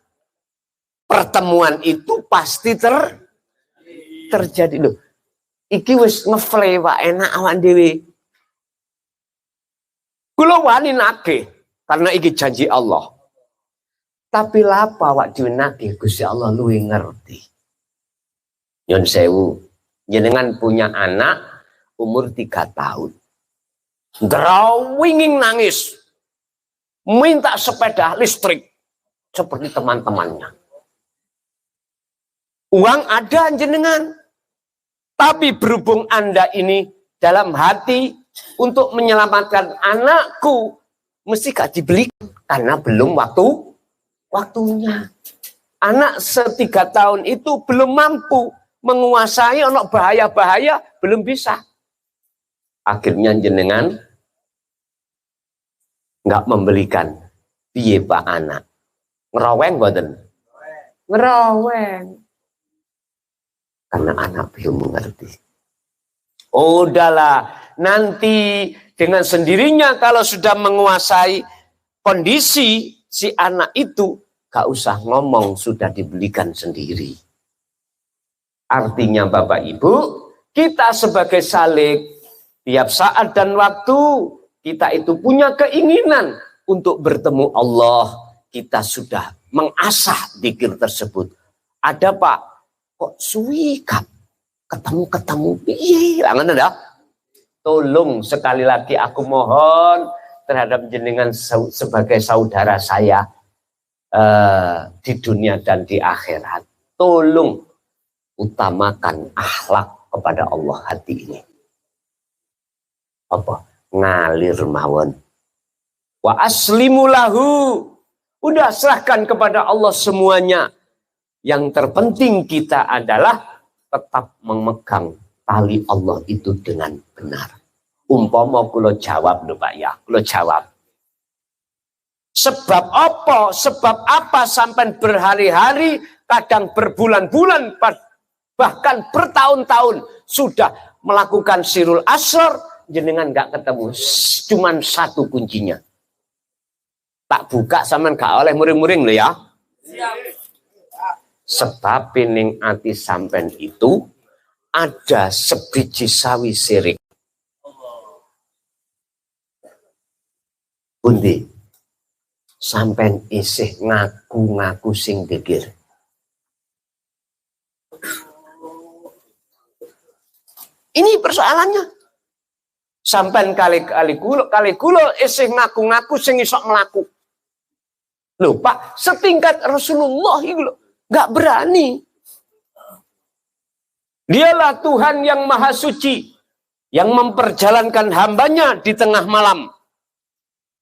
pertemuan itu pasti terjadi loh. Iki wis ngefle wae enak awak dhewe. Kula wani nagih karena iki janji Allah. Tapi lapa awak dhewe nagih Gusti Allah luwih ngerti. Nyun sewu, jenengan punya anak umur 3 tahun. Drawinging nangis. Minta sepeda listrik seperti teman-temannya. Uang ada jenengan. Tapi berhubung Anda ini dalam hati untuk menyelamatkan anakku, mesti gak dibelikan karena belum waktunya. Anak 3 tahun itu belum mampu menguasai ono bahaya-bahaya, belum bisa. Akhirnya jenengan nggak membelikan. Piye Pak anak? Ngeraweng mboten? Ngeraweng. Karena anak belum mengerti. Udahlah, nanti dengan sendirinya kalau sudah menguasai kondisi si anak itu, gak usah ngomong, sudah dibelikan sendiri. Artinya Bapak Ibu, kita sebagai salik, tiap saat dan waktu, kita itu punya keinginan untuk bertemu Allah. Kita sudah mengasah dzikir tersebut. Ada Pak, kok suwi ketemu piye? Ada. Tolong sekali lagi aku mohon terhadap jenengan sebagai saudara saya di dunia dan di akhirat. Tolong utamakan akhlak kepada Allah hati ini. Apa? Ngalir mawon. Wa aslimu lahu. Udah serahkan kepada Allah semuanya. Yang terpenting kita adalah tetap memegang tali Allah itu dengan benar. Umpama kula jawab lho Pak ya, kula jawab. Sebab apa? Sebab apa sampai berhari-hari, kadang berbulan-bulan, bahkan bertahun-tahun sudah melakukan sirul asr, jenengan nggak ketemu, cuman satu kuncinya. Tak buka sampean gak oleh muring-muring lho ya. Sebab ning ati sampean itu ada sebiji sawi sirik. Pundi sampean isih ngaku-ngaku sing dikir. Ini persoalannya. Sampean kali kulo isih ngaku-ngaku sing iso mlaku. Loh Pak, setingkat Rasulullah itu nggak berani. Dialah Tuhan yang maha suci, yang memperjalankan hambanya di tengah malam.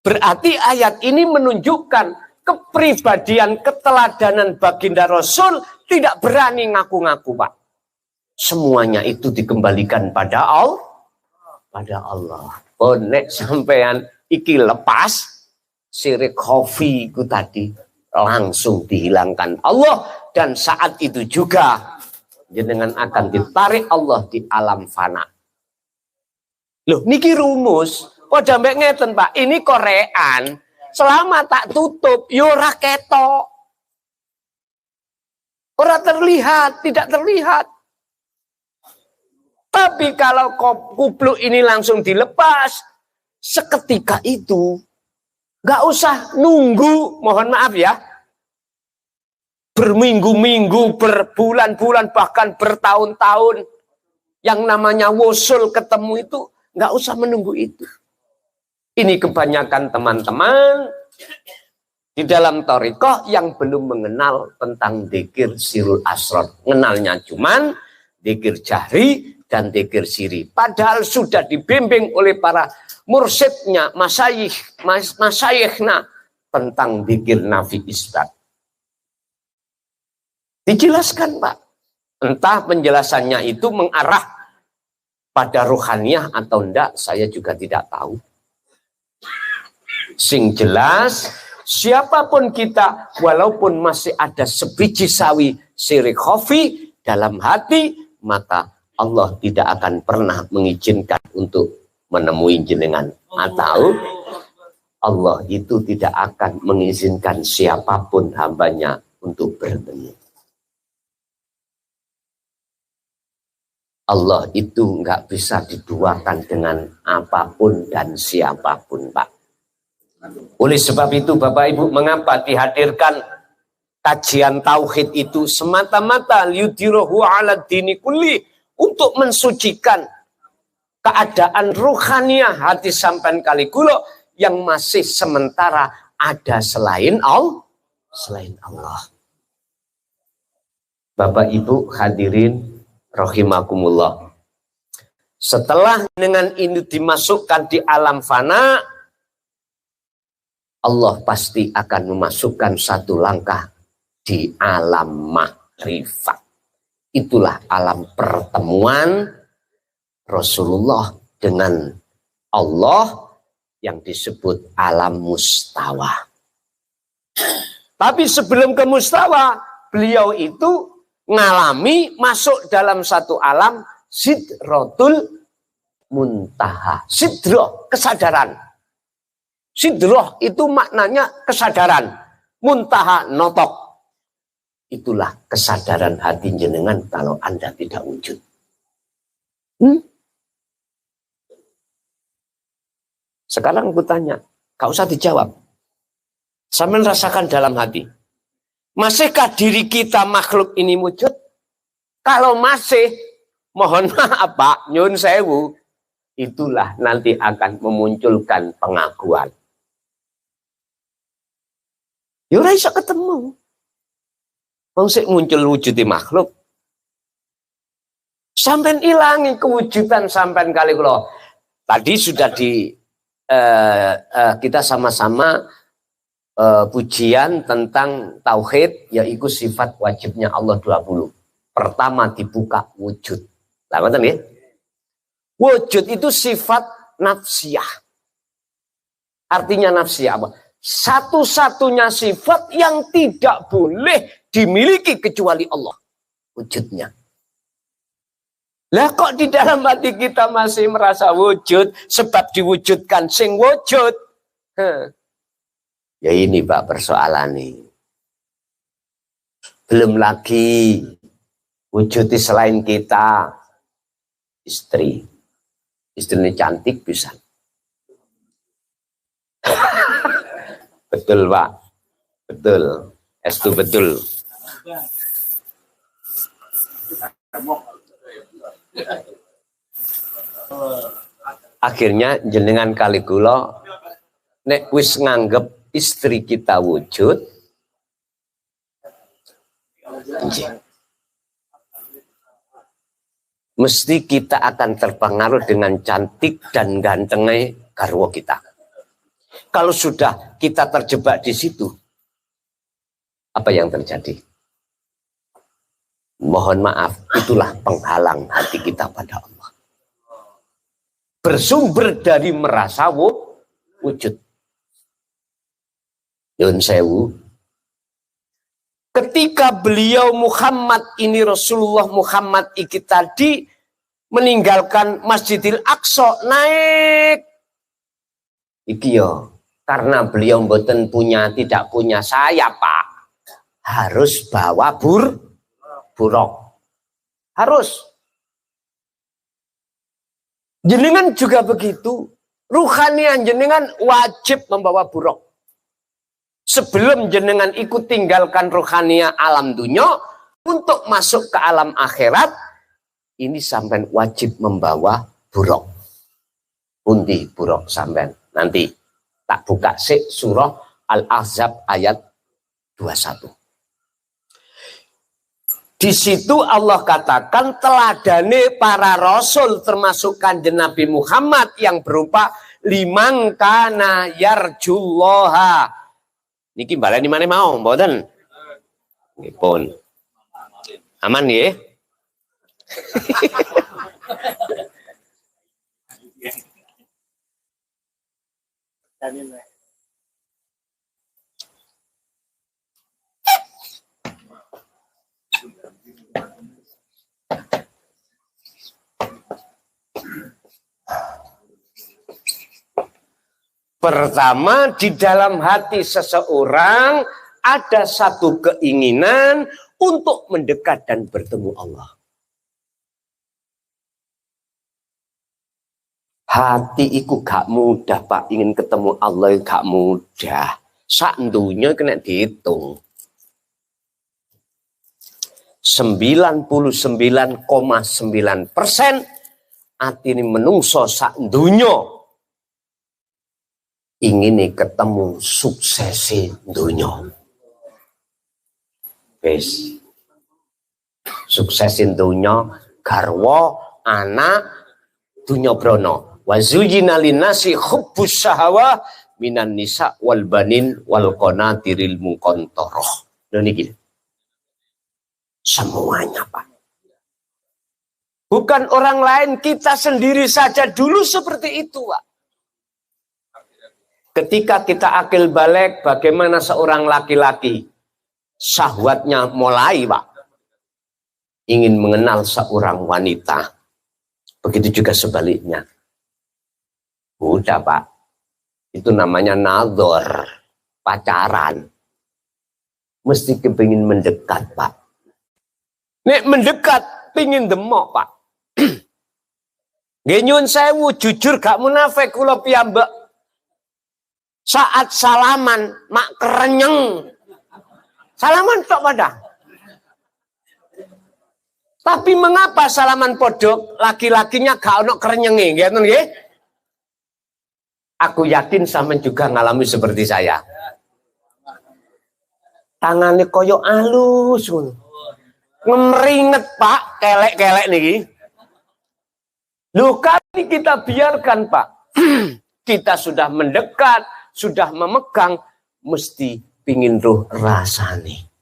Berarti ayat ini menunjukkan kepribadian keteladanan baginda Rasul tidak berani ngaku-ngaku, Pak. Semuanya itu dikembalikan pada Allah. Pada Allah. Bonek sampean iki lepas sirik khafi ku tadi langsung dihilangkan Allah, dan saat itu juga jenengan akan ditarik Allah di alam fana. Loh niki rumus padha mbek ngeten Pak, ini korean selama tak tutup yo ora ketok. Ora terlihat, tidak terlihat. Tapi kalau kupluk ini langsung dilepas, seketika itu nggak usah nunggu, mohon maaf ya, berminggu-minggu, berbulan-bulan, bahkan bertahun-tahun. Yang namanya wusul ketemu itu nggak usah menunggu itu. Ini kebanyakan teman-teman di dalam thariqah yang belum mengenal tentang dzikir sirul asrar. Mengenalnya cuman dzikir jahri dan dzikir siri. Padahal sudah dibimbing oleh para mursyidnya, masyayikhna tentang dzikir nafi isbat. Dijelaskan Pak. Entah penjelasannya itu mengarah pada ruhaniyah atau enggak, saya juga tidak tahu. Sing jelas, siapapun kita, walaupun masih ada sebiji sawi sirik khafi dalam hati, maka Allah tidak akan pernah mengizinkan untuk menemui jenengan. Atau Allah itu tidak akan mengizinkan siapapun hambanya untuk bertemu. Allah itu nggak bisa diduakan dengan apapun dan siapapun, Pak. Oleh sebab itu, Bapak Ibu, mengapa dihadirkan kajian tauhid itu semata-mata liudhirahu ala dini kulli, untuk mensucikan keadaan ruhaniyah hati sampean kalikulo yang masih sementara ada selain Allah. Selain Allah. Bapak Ibu hadirin rahimakumullah. Setelah dengan ini dimasukkan di alam fana, Allah pasti akan memasukkan satu langkah di alam makrifat. Itulah alam pertemuan Rasulullah dengan Allah yang disebut alam mustawa. Tapi sebelum ke mustawa, beliau itu ngalami masuk dalam satu alam sidratul muntaha. Sidroh, kesadaran. Sidroh itu maknanya kesadaran. Muntaha, notok. Itulah kesadaran hati jenengan kalau Anda tidak wujud. Sekarang aku tanya, gak usah dijawab. Sampai rasakan dalam hati. Masihkah diri kita makhluk ini wujud? Kalau masih, mohon maaf Pak, nyun sewu, itulah nanti akan memunculkan pengakuan. Yura bisa ketemu. Maksud muncul wujud di makhluk. Sampai ilangi kewujudan sampai kali kalau tadi sudah kita sama-sama pujian tentang tauhid, yaitu sifat wajibnya Allah 20. Pertama dibuka wujud. Lama ya? Wujud itu sifat nafsiyah. Artinya nafsiyah apa? Satu-satunya sifat yang tidak boleh dimiliki kecuali Allah. Wujudnya. Lah kok di dalam hati kita masih merasa wujud sebab diwujudkan sing wujud. Ya ini Pak persoalan ini. Belum lagi wujud selain kita. istri. Istrinya cantik bisa. Betul Pak, betul. Itu betul. Akhirnya jenengan kali kula nek wis nganggep istri kita wujud, mesti kita akan terpengaruh dengan cantik dan gantengnya garwa kita. Kalau sudah kita terjebak di situ, apa yang terjadi? Mohon maaf, itulah penghalang hati kita pada Allah. Bersumber dari merasa wujud. Yun sewu. Ketika beliau Muhammad ini Rasulullah Muhammad iki tadi meninggalkan Masjidil Aqsa naik. Iki yo, karena beliau tidak punya sayap Pak. Harus bawa buruk. Harus. Jenengan juga begitu. Ruhanian jenengan wajib membawa buruk. Sebelum jenengan ikut tinggalkan ruhania alam dunia untuk masuk ke alam akhirat, ini sampean wajib membawa buruk. Pundi buruk sampean? Nanti tak buka sik surah Al-Ahzab ayat 21. Di situ Allah katakan teladane para rasul termasuk kanjeng Nabi Muhammad yang berupa liman kana yarjullaha. Niki baleni maneh mau mboten? Nggih pun. Aman nggih? Pertama, di dalam hati seseorang ada satu keinginan untuk mendekat dan bertemu Allah. Hati iku gak mudah Pak, ingin ketemu Allah gak mudah. Sak dunya kena dihitung. 99,9% atine menungso sak dunya ingin ketemu suksesi dunia. Wes. Suksesin dunia, garwa, anak, dunia brono. Wa zuyyina linnasi hubbus syahawah minan nisa wal banin wal qanatiril muqantarah. Lho niki. Semuanya, Pak. Bukan orang lain, kita sendiri saja dulu seperti itu, Pak. Ketika kita akil balik, bagaimana seorang laki-laki syahwatnya mulai, Pak, ingin mengenal seorang wanita. Begitu juga sebaliknya. Udah, Pak. Itu namanya nador, pacaran. Mesti kepingin mendekat, Pak. Nek mendekat, pingin demok, Pak. Genyun sewu, jujur gak munafik kula piyambak. Saat salaman, mak kerenyeng. Salaman tok pada. Tapi mengapa salaman podok laki-lakinya gak ono kerenyenge, gitu nggih? Aku yakin sampean juga ngalami seperti saya. Tangannya koyo alus, ngemeringet Pak, kelek-kelek niki. Loh, kali kita biarkan Pak, kita sudah mendekat, sudah memegang, mesti pingin roh rasane.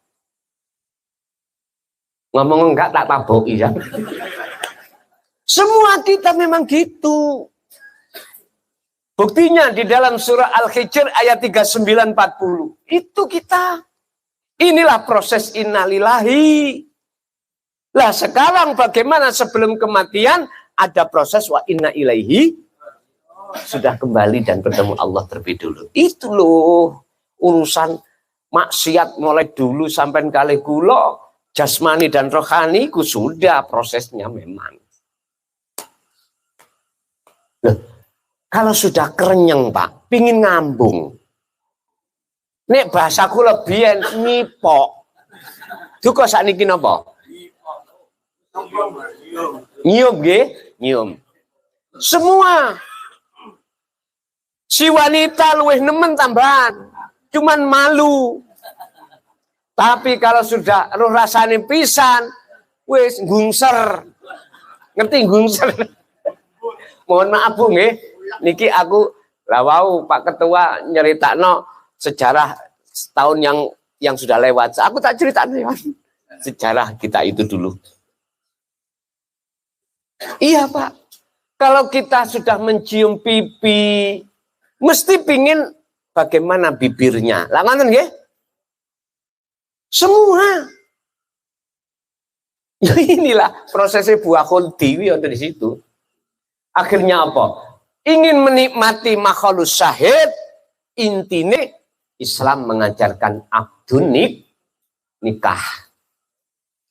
Ngomong enggak tak taboki ya. Semua kita memang gitu. Buktinya di dalam surah Al-Hijr ayat 39-40. Itu kita. Inilah proses innalillahi. Lah sekarang bagaimana sebelum kematian ada proses wa inna ilaihi. Sudah kembali dan bertemu Allah terlebih dulu. Itu loh urusan maksiat mulai dulu sampai kali kula jasmani dan rohani ku sudah prosesnya memang. Loh, kalau sudah kerenyeng Pak, pingin ngambung. Nek bahasaku lebih nipok. Duka sakniki napa? Nyium nggih, nyium. Semua si wanita luwih nemen tambahan, cuman malu. Tapi kalau sudah roh rasane pisan, wis gungser. Ngerti gungser? Mohon maaf Bu nggih, niki aku lawau Pak Ketua nyeritakno sejarah tahun yang sudah lewat. Aku tak ceritanya sejarah kita itu dulu. Iya Pak, kalau kita sudah mencium pipi, mesti pingin bagaimana bibirnya. Lah ngoten nggih? Semua. Ya inilah prosesnya buah khuldi ada di situ. Akhirnya apa? Ingin menikmati makhlus syahid, intine Islam mengajarkan abdun nikah.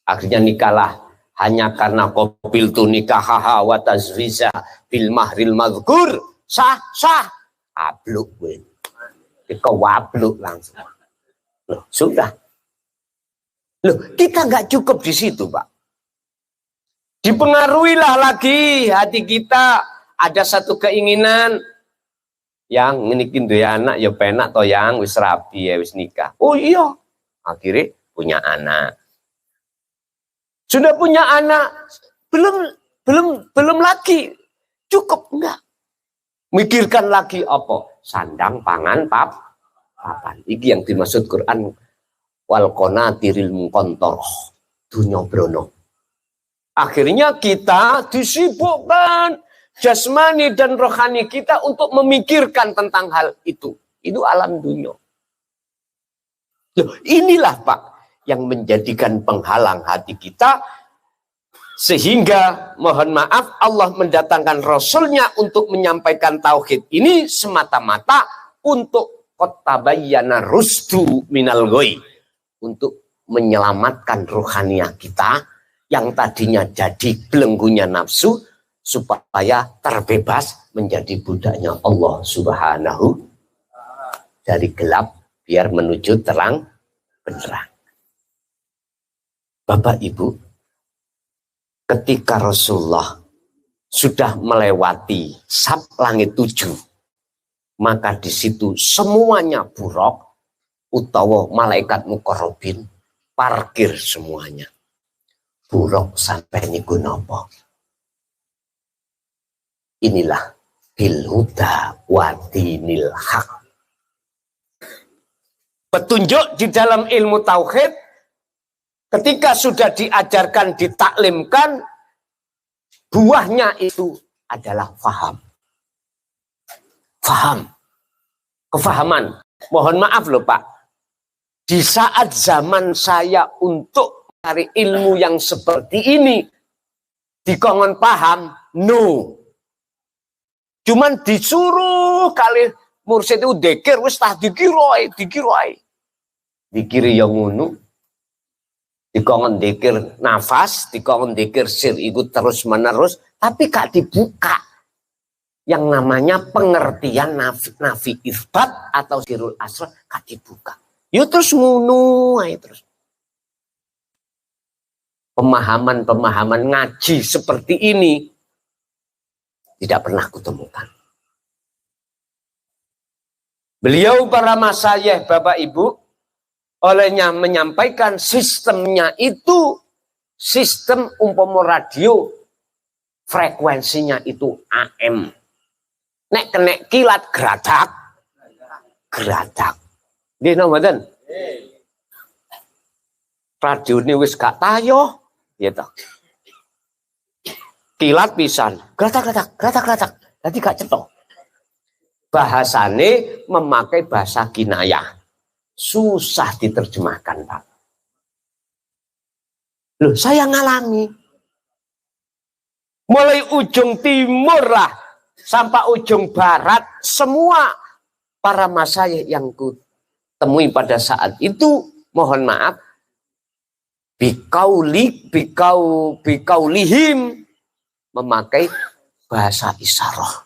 Akhirnya nikahlah hanya karena qabil tu nikahaha wa tazwiza bil mahril madhkur. Sah. Abluk gue. Dikewabluk langsung. Loh, sudah. Loh, kita nggak cukup di situ, Pak. Dipengaruhilah lagi hati kita, ada satu keinginan yang ngenikin duwe anak ya penak to yang wis rabi ya wis nikah. Oh iya, akhirnya punya anak. Sudah punya anak, belum lagi cukup enggak. Mikirkan lagi apa? Sandang, pangan, papan. Iki yang dimaksud Quran wal qanatiril muqantarah. Dunya brono. Akhirnya kita disibukkan jasmani dan rohani kita untuk memikirkan tentang hal itu. Itu alam dunia. Loh, inilah Pak yang menjadikan penghalang hati kita. Sehingga mohon maaf Allah mendatangkan Rasulnya untuk menyampaikan tauhid ini semata-mata untuk kotabayyana rusdu minal ghoi. Untuk menyelamatkan rohaniah kita yang tadinya jadi belenggunya nafsu supaya terbebas menjadi budaknya Allah Subhanahu dari gelap biar menuju terang benderang. Bapak Ibu, ketika Rasulullah sudah melewati sab langit 7, maka di situ semuanya buruk utawa malaikat muqarrabin parkir semuanya. Buruk sampai niku nopo. Inilah bil huda wa dinil haq. Petunjuk di dalam ilmu tauhid ketika sudah diajarkan, ditaklimkan, buahnya itu adalah faham. Faham. Kefahaman. Mohon maaf loh Pak. Di saat zaman saya untuk cari ilmu yang seperti ini, dikongkon paham, no. Cuman disuruh kali mursyid itu dekir, wis tah dikirai. Dikiri yang ngono. Dikongkon dekir nafas, dikongkon dekir sir, ikut terus menerus, tapi gak dibuka. Yang namanya pengertian nafi isbat atau sirul asrar gak dibuka. Yuk terus ngono ae terus. Pemahaman-pemahaman ngaji seperti ini tidak pernah kutemukan. Beliau para masyayikh Bapak Ibu olehnya menyampaikan sistemnya itu sistem umpama radio frekuensinya itu AM. Nek kena kilat geradak. Nggih napa mboten? Radio ini wis gak tayo, gitu. Kilat pisan, gratak. Jadi gak cetok. Bahasane memakai bahasa kinayah. Susah diterjemahkan, Pak. Loh, saya ngalami. Mulai ujung timur lah, sampai ujung barat, semua para masyayikh yang kutemui pada saat itu, mohon maaf, bikaulihim memakai bahasa isyarah.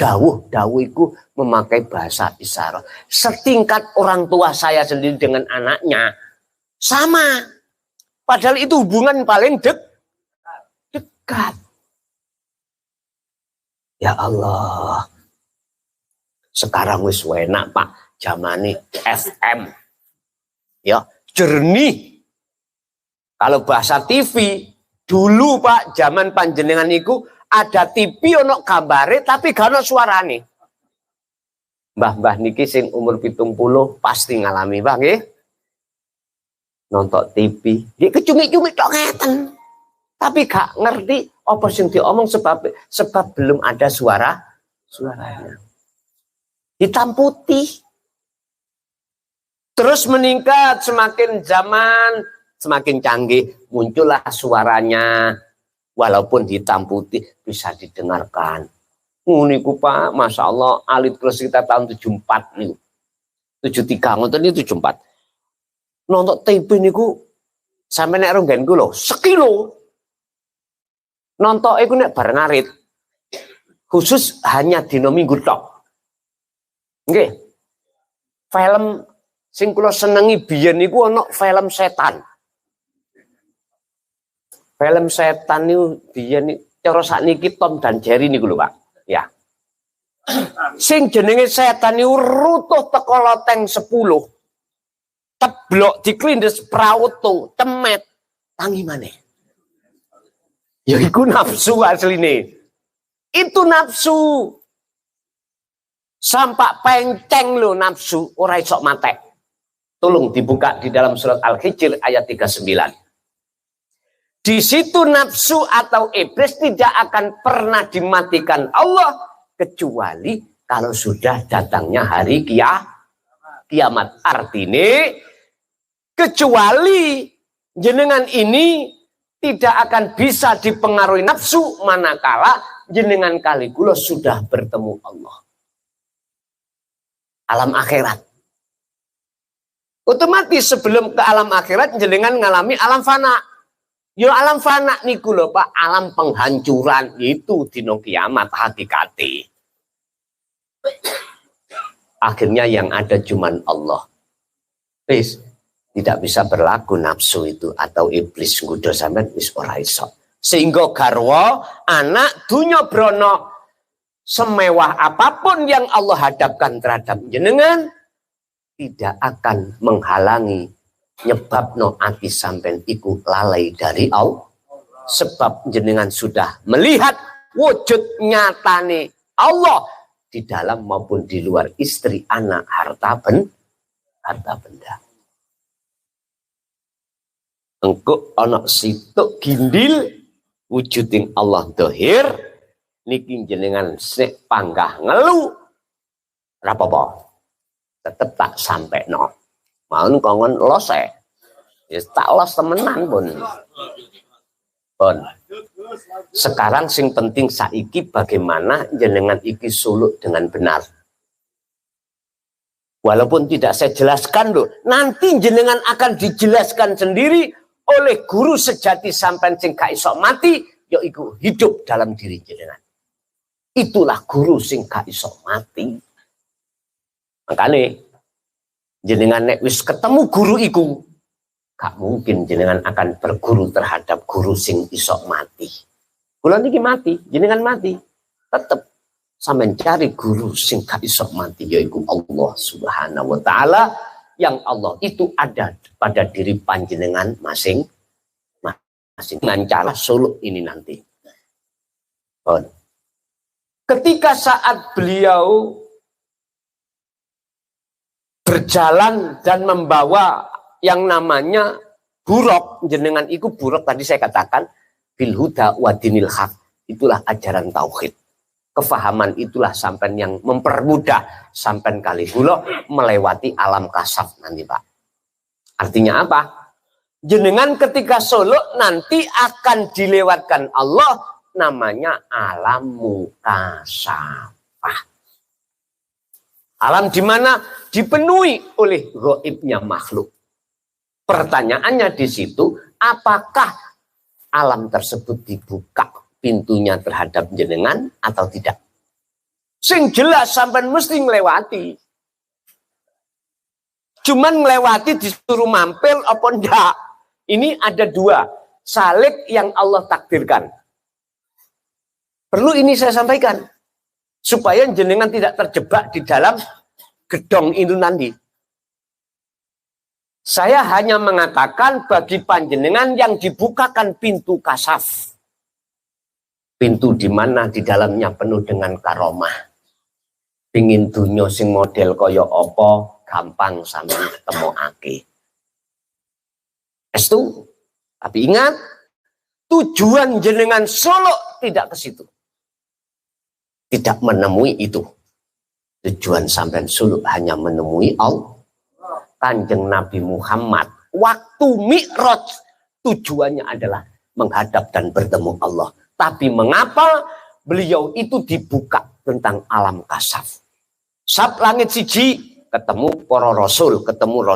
Dawuh iku memakai bahasa isyarat. Setingkat orang tua saya sendiri dengan anaknya sama. Padahal itu hubungan paling dekat. Ya Allah. Sekarang wis enak Pak, zamane FM. Ya, jernih. Kalau bahasa TV, dulu Pak, zaman panjenengan itu ada TV ono gambare tapi gak ono suarane. Mbah-mbah niki sing umur 70 pasti ngalami Bang nggih. Nonton TV, dia kecumik-cumik tok ngeten. Tapi gak ngerti apa sing diomong sebab belum ada suaranya. Hitam putih. Terus meningkat semakin zaman semakin canggih, muncullah suaranya. Walaupun hitam putih bisa didengarkan. Niku Pak, Masya Allah, alit kelas kita tahun 74 nih. 73, nonton ini 74. Nonton TV niku sampai nek ronggenku loh, sekilo. Nonton iku nek bareng arit. Khusus hanya dino Minggu tok. Nggih. Film sing kula senengi biyen niku ana film setan. Film setan niku biyen cara sakniki Tom dan Jerry niku lho Pak. Ya. Sing jenenge setan niku rutuh teko loteng 10. Teblok diklindes prauto, temet tangi maneh. Ya iku nafsu asline. Itu nafsu. Sampak penceng lho nafsu ora iso matek. Tolong dibuka di dalam surat Al-Hijr ayat 39. Di situ nafsu atau iblis tidak akan pernah dimatikan Allah kecuali kalau sudah datangnya hari kiamat. Artinya kecuali jenengan ini tidak akan bisa dipengaruhi nafsu manakala jenengan kalikulo sudah bertemu Allah. Alam akhirat. Otomatis sebelum ke alam akhirat jenengan ngalami alam fana. Yo alam fana niku lho Pak, alam penghancuran itu dino kiamat hakikate. Akhirnya yang ada cuman Allah. Wis tidak bisa berlaku nafsu itu atau iblis nggodha sampean wis ora iso. Sehingga garwa anak dunya brono semewah apapun yang Allah hadapkan terhadap jenengan tidak akan menghalangi nyebabno ati sampean iku lalai dari Allah. Sebab jenengan sudah melihat wujud nyatane Allah di dalam maupun di luar istri, anak, harta benda. Engko ana situk gindil wujuding Allah dohir niki jenengan sik panggah ngelu ora apa-apa. Tetep tak sampekno. Maun kongon lose. Ya tak los temenan pun. Sekarang sing penting saiki bagaimana jenengan iki suluk dengan benar. Walaupun tidak saya jelaskan loh, nanti jenengan akan dijelaskan sendiri oleh guru sejati sampai sing gak iso mati, yaitu hidup dalam diri jenengan. Itulah guru sing gak iso mati. Makanya jenengan nek wis ketemu guru iku, gak mungkin jenengan akan berguru terhadap guru sing iso mati. Kula niki mati, jenengan mati. Tetep sampeyan cari guru sing gak iso mati, yaitu Allah Subhanahu wa taala, yang Allah itu ada pada diri panjenengan masing dengan cara suluk ini nanti. Ketika saat beliau berjalan dan membawa yang namanya buruk, jenengan iku buruk tadi saya katakan bil huda wa dinil haq, itulah ajaran tauhid. Kefahaman itulah sampean yang mempermudah sampean kali kula melewati alam kasaf nanti Pak. Artinya apa? Jenengan ketika suluk nanti akan dilewatkan Allah namanya alam mukasafah. Alam di mana dipenuhi oleh gaibnya makhluk. Pertanyaannya di situ, apakah alam tersebut dibuka pintunya terhadap jenengan atau tidak? Sing jelas sampean mesti nglewati. Cuman ngelewati disuruh mampir apa enggak. Ini ada dua salik yang Allah takdirkan. Perlu ini saya sampaikan. Supaya jenengan tidak terjebak di dalam gedong itu nanti. Saya hanya mengatakan bagi panjenengan yang dibukakan pintu kasaf. Pintu di mana di dalamnya penuh dengan karomah. Pingin dunya sing model kaya apa, gampang sampean ketemu ake. Estu, tapi ingat, tujuan jenengan Solo tidak ke situ. Tidak menemui itu. Tujuan sampean Solo hanya menemui Allah. Kanjeng Nabi Muhammad, waktu Mi'raj, tujuannya adalah menghadap dan bertemu Allah. Tapi mengapa beliau itu dibuka tentang alam kasaf? Sab langit siji, ketemu para rasul, ketemu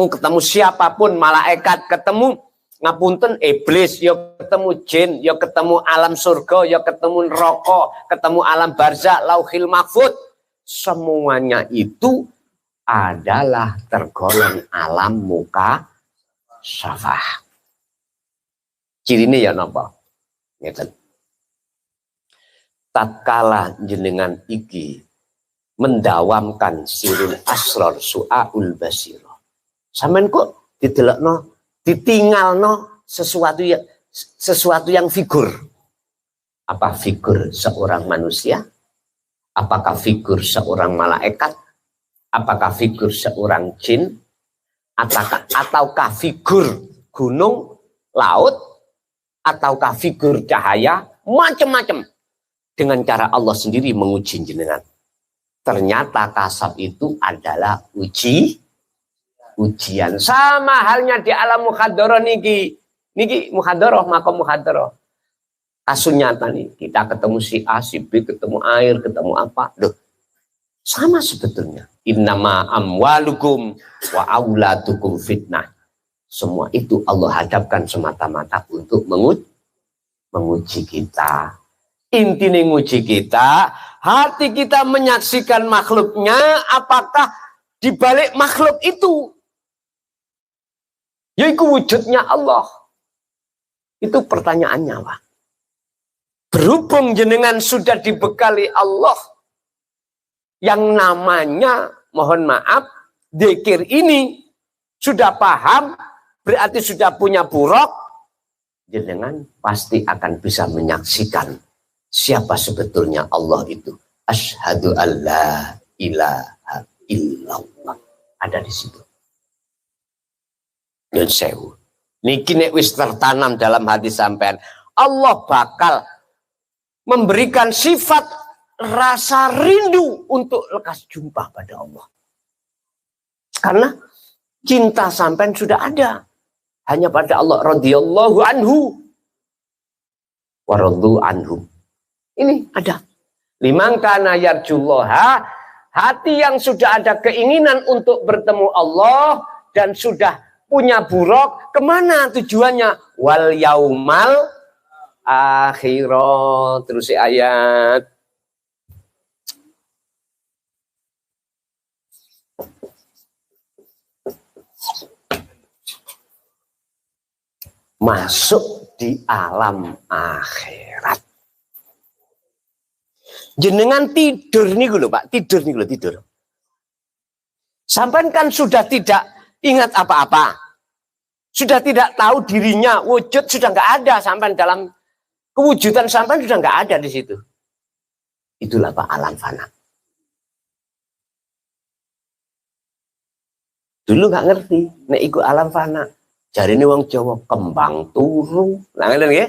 ketemu siapapun, malaikat, ketemu ngapunten iblis, ya ketemu jin, ya ketemu alam surga, ya ketemu neraka, ketemu alam barzakh, lauhil mahfud. Semuanya itu adalah tergolong alam muka syafah. Cirine ya napa? Ngeten. Tatkala jenengan iki mendawamkan sirul asrar su'aul basiro. Sampeyan kok didelokno, ditinggalno sesuatu yang figur. Apa figur seorang manusia? Apakah figur seorang malaikat? Apakah figur seorang jin? Ataukah figur gunung, laut? Ataukah figur cahaya? Macam-macam. Dengan cara Allah sendiri menguji jenengan. Ternyata kasab itu adalah ujian. Sama halnya di alam mukhadharah niki mukhadharah, makom mukhadharah. Kasus nyata nih, kita ketemu si A, si B, ketemu air, ketemu apa. Loh, sama sebetulnya. Innama amwalukum wa auladukum fitnah. Semua itu Allah hadapkan semata-mata untuk menguji kita. Intinya nguji kita, hati kita menyaksikan makhluknya, apakah di balik makhluk itu yaitu wujudnya Allah? Itu pertanyaannya, Pak. Berhubung jenengan sudah dibekali Allah yang namanya, mohon maaf, dzikir ini sudah paham, berarti sudah punya buruk, jenengan pasti akan bisa menyaksikan siapa sebetulnya Allah itu. Asyhadu alla ilaha illallah. Ada di situ. Nyun sewu. Niki nek wis tertanam dalam hati sampean, Allah bakal memberikan sifat rasa rindu untuk lekas jumpa pada Allah. Karena cinta sampean sudah ada. Hanya pada Allah radhiyallahu anhu wa radu anhu. Ini ada. Liman kana yarjullaha, hati yang sudah ada keinginan untuk bertemu Allah dan sudah punya buruk, kemana tujuannya? Wal yaumal akhirat. Terus ayat. Masuk di alam akhirat. Jenengan tidur nih lho Pak, tidur. Sampai kan sudah tidak ingat apa-apa. Sudah tidak tahu dirinya, wujud sudah nggak ada, sampai dalam kewujudan sampai sudah nggak ada di situ. Itulah Pak alam fana. Dulu nggak ngerti, nek iku alam fana. Jarine wong Jawa kembang turu. Lah ngene nggih.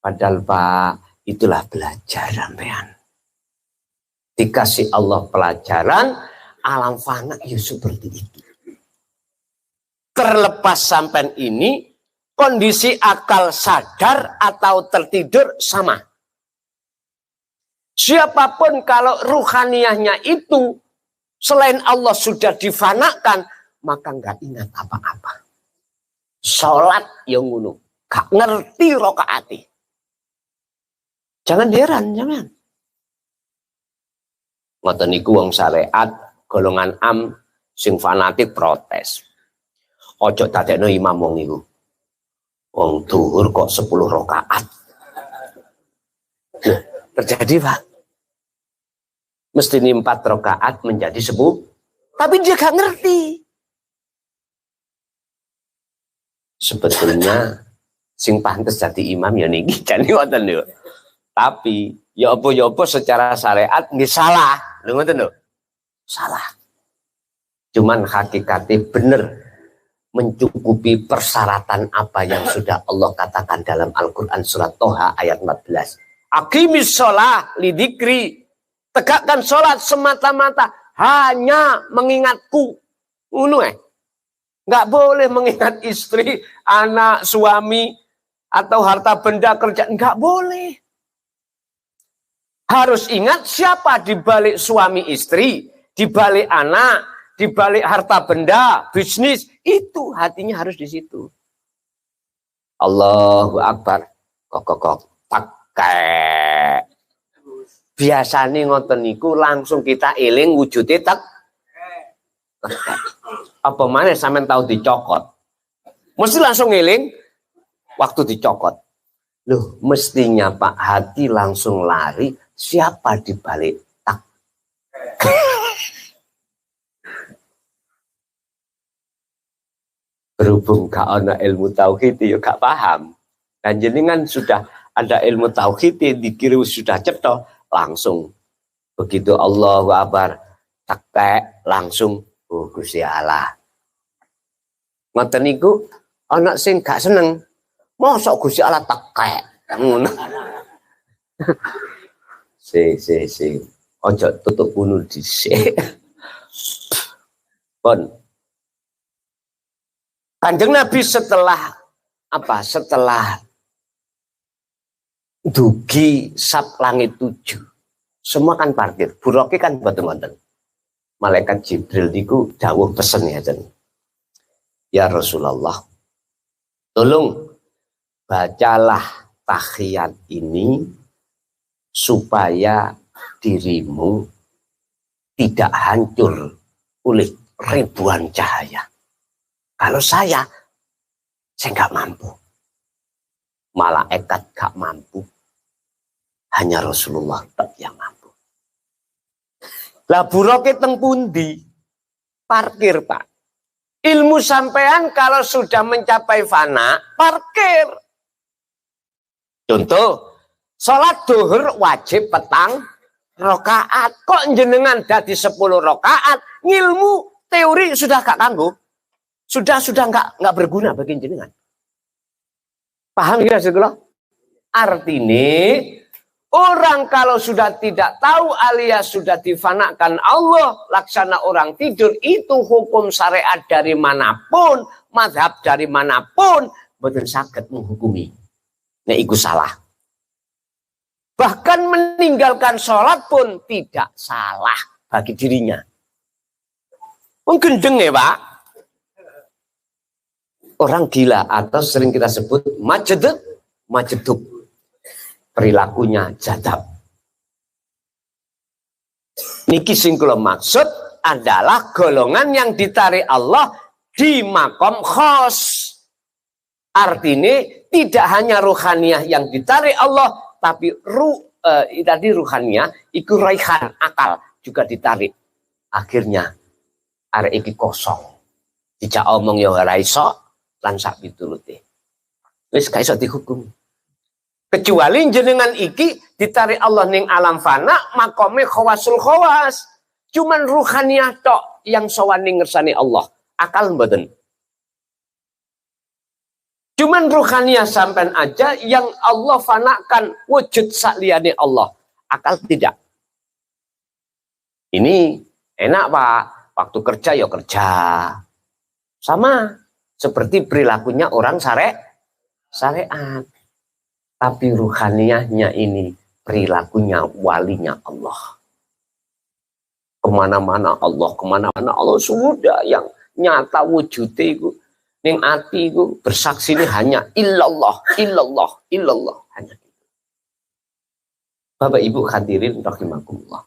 Padahal Pak, itulah belajar sampean. Dikasih Allah pelajaran, alam fana ya seperti itu. Terlepas sampean ini, kondisi akal sadar atau tertidur sama. Siapapun kalau ruhaniyahnya itu, selain Allah sudah difanakan, maka nggak ingat apa-apa. Sholat yang ngono, gak ngerti rokaati. Jangan heran, jangan. Ngoten niku wong syariat golongan am sing fanatik protes. Ojo dadekno imam wong iku. Wong zuhur kok 10 rakaat. Terjadi, Pak. Mesti 4 rakaat menjadi 10. Tapi dia gak ngerti. Sebetulnya sing pantes jadi imam ya niki jane ngoten lho. Tapi ya apa secara syariat nggih salah. Lho ngoten lho. Salah. Cuman hakikatnya bener mencukupi persyaratan apa yang sudah Allah katakan dalam Al-Qur'an surat Toha ayat 14. Aqimis sholah lidikri. Tegakkan sholat semata-mata hanya mengingatku. Ngono nggak boleh mengingat istri, anak, suami, atau harta benda kerjaan. Nggak boleh. Harus ingat siapa di balik suami istri, di balik anak, di balik harta benda, bisnis. Itu hatinya harus di situ. Allahu Akbar. Kok pakai. Biasanya ngoten niku langsung kita eling wujudnya tak. Apa mana sampean tahu dicokot? Mesti langsung ngiling waktu dicokot. Loh, mestinya Pak hati langsung lari siapa di balik tak. Berhubung gak ana ilmu tauhid ya gak paham. Dan jenengan sudah ada ilmu tauhid dikira sudah cetha langsung begitu Allahu Akbar tak langsung oh Gusti Allah. Ngoten niku ana sing gak seneng. Mosok Gusti Allah tekek. Ngono. Si. Ojo tutup bunuh dhisik. Pun. Kanjeng Nabi setelah apa? Setelah dugi sab langit 7. Semua kan parkir. Buroke kan boten-boten. Malaikat Jibril niku dawuh pesen ya ten. Ya Rasulullah, tolong bacalah tahiyat ini supaya dirimu tidak hancur oleh ribuan cahaya. Kalau saya nggak mampu. Malaikat gak mampu. Hanya Rasulullah yang mampu. Lah buroke teng pundi? Parkir, Pak. Ilmu sampean kalau sudah mencapai fana, parkir. Contoh, sholat duhur wajib petang rakaat. Kok jenengan dadi 10 rakaat, ngilmu teori sudah gak kanggo. Sudah nggak berguna bagi jenengan. Paham ya sekolah? Artinya orang kalau sudah tidak tahu alias sudah difanakan Allah, laksana orang tidur, itu hukum syariat dari manapun, mazhab dari manapun, betul sakit menghukumi. Nah, itu salah. Bahkan meninggalkan sholat pun tidak salah bagi dirinya. Menggendeng ya Pak. Orang gila atau sering kita sebut majeduk. Perilakunya jadab. Niki sing kula maksud adalah golongan yang ditarik Allah di makom khos. Artinya tidak hanya ruhaniyah yang ditarik Allah, tapi tadi ruhaniyah iku raihan akal juga ditarik. Akhirnya arek iki kosong. Dijak omong ya ora iso lan sak pitulute. Wis gak iso dihukum. Kecuali jenengan iki ditarik Allah ning alam fana makome khawasul khawas. Cuman ruhaniyah tok yang sowan ning ngersane Allah. Akal mboten. Cuman ruhaniyah sampean aja yang Allah fanakan wujud sakliyane Allah. Akal tidak. Ini enak Pak. Waktu kerja ya kerja. Sama seperti perilakunya orang syariat. Tapi ruhaniyahnya ini perilakunya walinya Allah. Kemana-mana Allah sudah yang nyata wujudnya itu. Ning ati itu bersaksi ini hanya illallah. Hanya itu. Bapak Ibu hadirin rahimakumullah.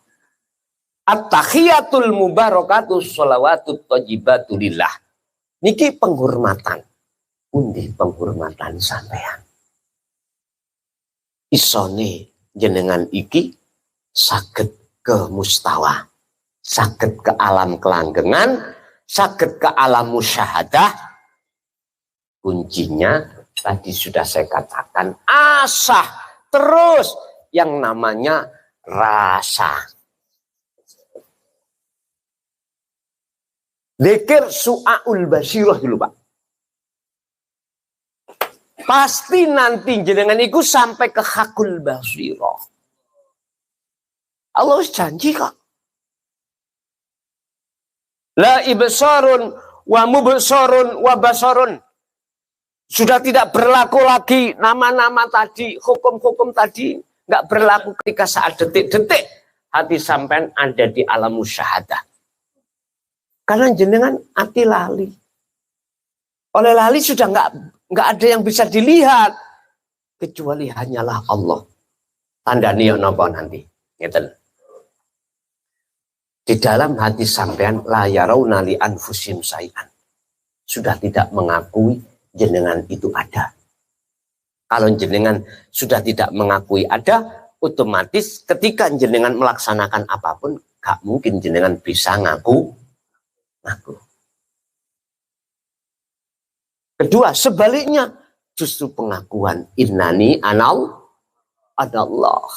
At-tahiyatul mubarakatuh sholawatut thayyibatu lillah. Niki penghormatan. Pundi penghormatan sampean. Isone jenengan iki saged ke mustawa, saged ke alam kelanggengan, saged ke alam musyahadah. Kuncinya tadi sudah saya katakan, asah terus yang namanya rasa. Dzikir su'aul basyirah dulu Pak. Pasti nanti jenengan itu sampai ke hakul basyirah. Allah janji kok. La ibsarun wa mubsarun wa basarun. Sudah tidak berlaku lagi nama-nama tadi, hukum-hukum tadi. Nggak berlaku ketika saat detik-detik hati sampean ada di alam musyahadah. Karena jenengan hati lali. Oleh lali sudah nggak ada yang bisa dilihat kecuali hanyalah Allah. Tanda niat napa nanti? Ngeten. Di dalam hati sampean la yarawna li anfusim sayan. Sudah tidak mengakui jenengan itu ada. Kalau jenengan sudah tidak mengakui ada, otomatis ketika jenengan melaksanakan apapun, gak mungkin jenengan bisa ngaku. Kedua, sebaliknya justru pengakuan innani anallah.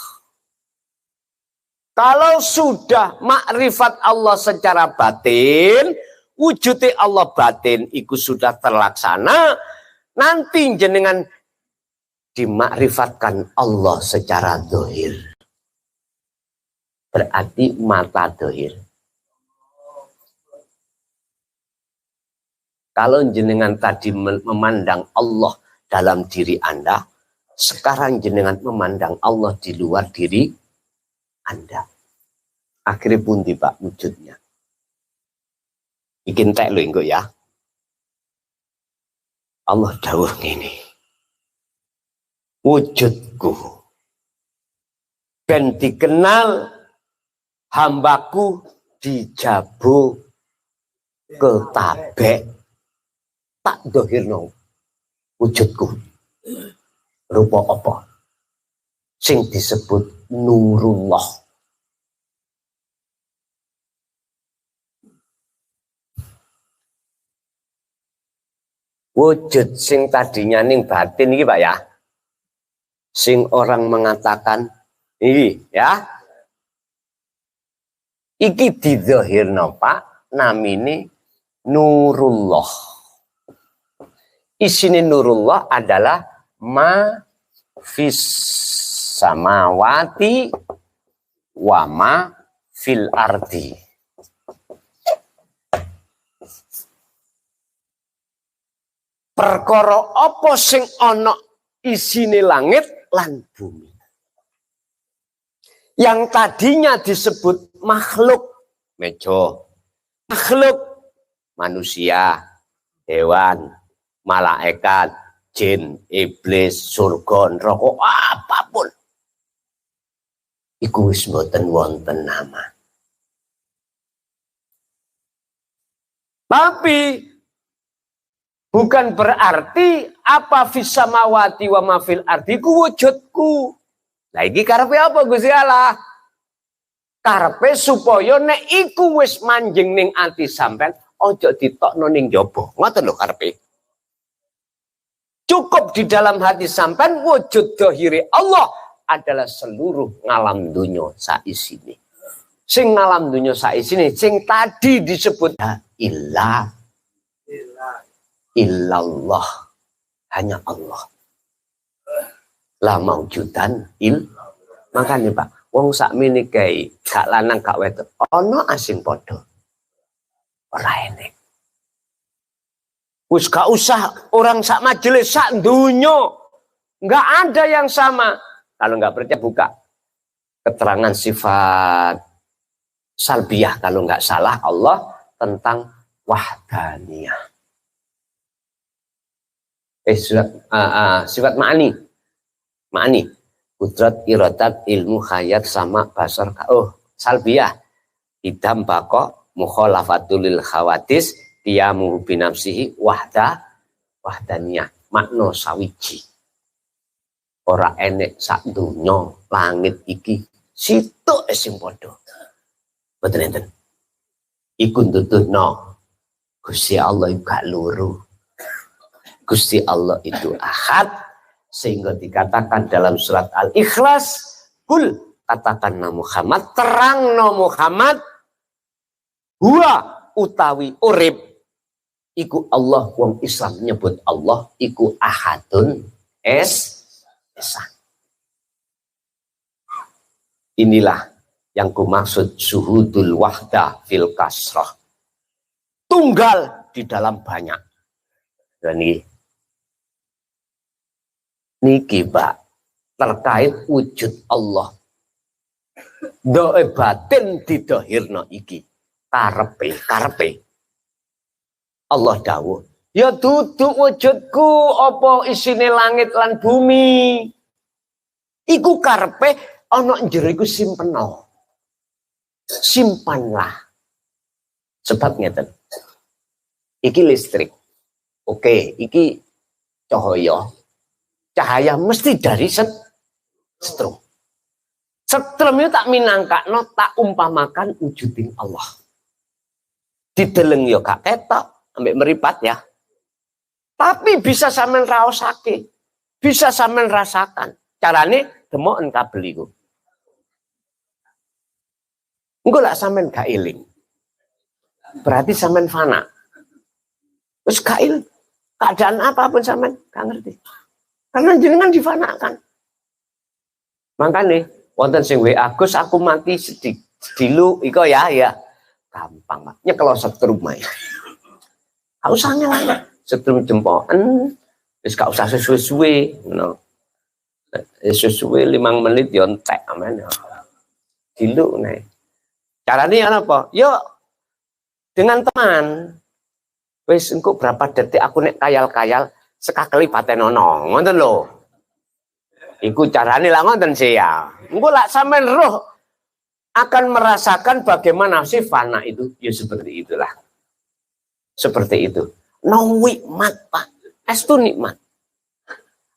Kalau sudah makrifat Allah secara batin, wujudnya Allah batin itu sudah terlaksana, nanti jenengan dimakrifatkan Allah secara dohir. Berarti mata dohir. Kalau jenengan tadi memandang Allah dalam diri Anda, sekarang jenengan memandang Allah di luar diri Anda. Akhirnya pundi Pak wujudnya. Bikin tek lho engko ya. Allah dawuh ngene. Wujudku ben dikenal hambaku dijabo ketabek tak dohirno wujudku rupa apa sing disebut nurullah. Wujud sing tadinya ning batin iki Pak ya, sing orang mengatakan iki ya, iki didohirno Pak namine nurullah. Isine nurullah adalah ma fis samawati wa ma fil ardi. Perkara apa sing ana isine langit lan bumi. Yang tadinya disebut makhluk, meja, makhluk manusia, hewan, malaikat, jin, iblis, surga, neraka, apapun. Iku wis mboten wonten nama. Tapi bukan berarti apa fis samawati wa ma fil ardi ku wujudku. Lah iki karepe apa Gusti Allah? Karepe supaya nek iku wis manjing ning ati sampean aja ditokno ning jaba. Ngoten lho karepe. Cukup di dalam hati sampean wujud dohiri Allah adalah seluruh ngalam dunya saisine. Sing ngalam dunya saisine sing tadi disebut illallah, hanya Allah. La maujudan makanya Pak, wong sakmene kae gak lanang gak wedok ana asing padha. Ora enek. Wis gak usah orang sak majelis sak dunyo. Enggak ada yang sama. Kalau enggak percaya buka keterangan sifat salbiyah kalau enggak salah Allah tentang wahdaniyah. Sifat ma'ani. Kudrat, iradat, ilmu, hayat, sama, basar. Oh, salbiyah. idam bako mukhalafatul lil khawatis qiyamu binafsihi wahdaniyah makna sawiji. Ora enek sak donya langit iki sitok sing padha. Mboten enten. Iku nuduhno Gusti Allah iku gak loro. Gusti Allah itu ahad, sehingga dikatakan dalam surat Al-Ikhlas, kul katakanna Muhammad, terangno Muhammad, huwa utawi urip iku Allah, wong Islam nyebut Allah iku ahadun esa. Inilah yang kumaksud syuhudul wahdah fil kasrah. Tunggal di dalam banyak. Dan niki Pak terkait wujud Allah. Doe batin didohirno iki. Karepe. Allah dawuh, ya duduk wujudku apa isine langit lan bumi. Iku karepe ana njero iku simpeno. Simpanlah. Sebab ngeten. Iki listrik. Oke, iki cahaya. Cahaya mesti dari setrum. Setrum itu tak minangkakno, tak umpamakan wujuding Allah. Dideleng yo gak ketok, ambek meripat ya. Tapi bisa sampean raosake, bisa sampean rasakan. Carane demoken kabel iku. Engko lak sampean gak eling. Berarti sampean fana. Terus gak eling. Keadaan apapun sampean gak ngerti. Karena jenengan difanakan. Makanya wonten sing WA, Gus aku mati sedilu iko ya. Gampang Pak. Nyekel setrum ae. Gak usah ngelang. Setrum jempoken wis gak usah suwe-suwe, ngono. Suwe 5 menit yo entek amen. Dilu nek. Carane apa? Yo dengan teman. Wis engko berapa detik aku nek kayal-kayal sekakeli patenono, ngoten lho. Iku carane lah ngoten sih ya. Engko lak sampean roh akan merasakan bagaimana sih fana itu. Ya seperti itulah. Seperti itu. No nikmat Pak. Estu nikmat.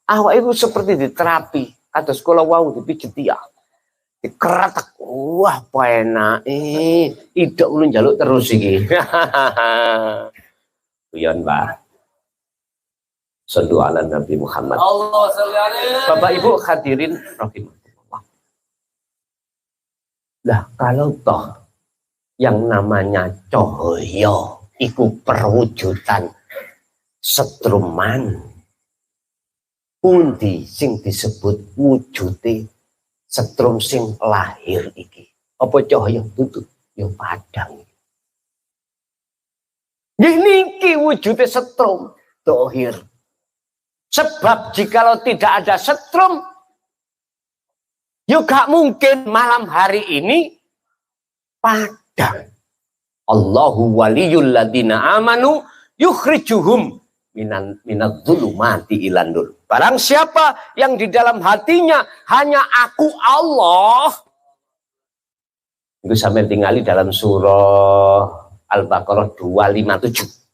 Awak itu seperti diterapi. Kados kula wau dipijeti ya. Dikeretek. Wah, penak. Idok ulun njaluk terus iki. Kuyon Pak. Sallu ala Nabi Muhammad. Bapak Ibu hadirin rahimahullah. Lah kalau toh yang namanya cahaya iku perwujudan setruman, pundi sing disebut wujude setrum sing lahir iki. Apa cahaya tutup? Ya padang. Niki wujude setrum dohir. Sebab jikalau tidak ada setrum, ya gak mungkin malam hari ini padang. Allahu waliyul ladina amanu yukhrijuhum minat dzulumati ilan nur. Barang siapa yang di dalam hatinya hanya aku Allah. Itu sampai tinggali dalam surah Al-Baqarah 257.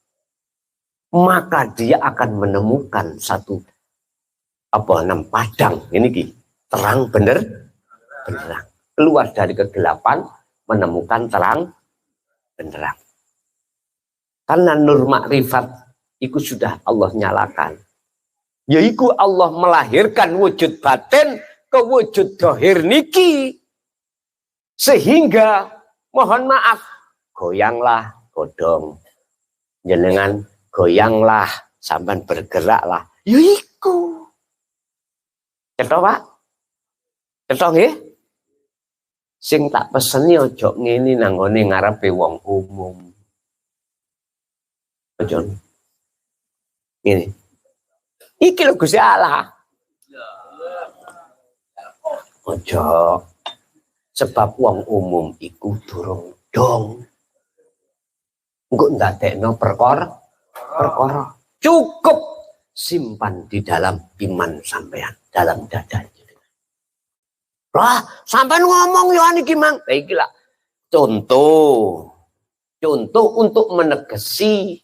Maka dia akan menemukan satu padang ini terang benderang, keluar dari kegelapan menemukan terang benderang. Karena nur makrifat itu sudah Allah nyalakan, yaitu Allah melahirkan wujud batin ke wujud dohir niki, sehingga mohon maaf goyanglah godong jenengan, goyanglah, sampai bergeraklah. Yiku. Cetok Pak? Cetok nggih? Sing tak peseni ojo ngene nanggone ngarepe wong umum. Ojo. Ngene. Iki lho Gusti Allah. Ojo. Sebab wong umum iku durung dong. Engko ndadekno perkara cukup simpan di dalam iman sampean, dalam dada. Lah, sampean ngomong yo niki Mang. Lah iki lah Contoh untuk menegasi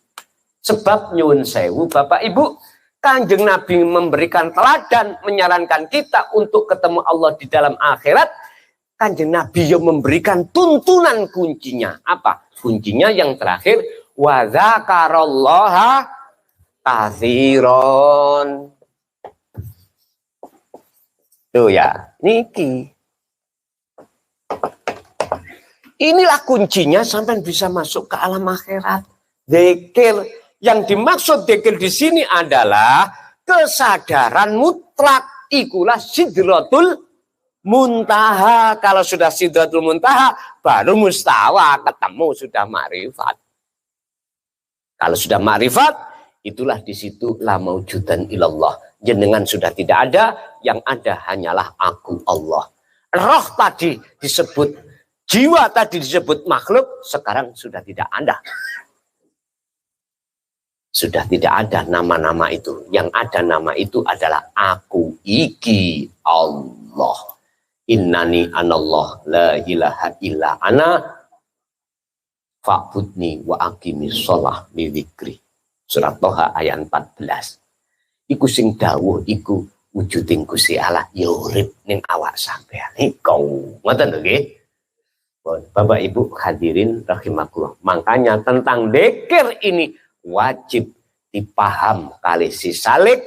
sebab nyuwun sewu Bapak Ibu, Kanjeng Nabi memberikan teladan, menyarankan kita untuk ketemu Allah di dalam akhirat. Kanjeng Nabi yang memberikan tuntunan kuncinya. Apa? Kuncinya yang terakhir, wa dzakarallaha katsiron. Tuh ya, niki. Inilah kuncinya sampai bisa masuk ke alam akhirat. Dzikir. Yang dimaksud dzikir di sini adalah kesadaran mutlak. Ikulah sidratul muntaha. Kalau sudah sidratul muntaha, baru mustawa, ketemu sudah makrifat. Kalau sudah makrifat, itulah di situ la maujudan ilallah. Jenengan sudah tidak ada, yang ada hanyalah aku Allah. Roh tadi disebut, jiwa tadi disebut makhluk, sekarang sudah tidak ada. Sudah tidak ada nama-nama itu. Yang ada nama itu adalah aku iki Allah. Innani anallah la ilaha illa ana fa'budni wa aqimis shalah li dzikri. Surat Toha ayat 14. Iku sing dawuh iku wujuding Gusti Allah ya urip ning awak sampean. Iku ngoten lho nggih. Bapak Ibu hadirin rahimakumullah. Makanya tentang dzikir ini wajib dipaham kali si salik,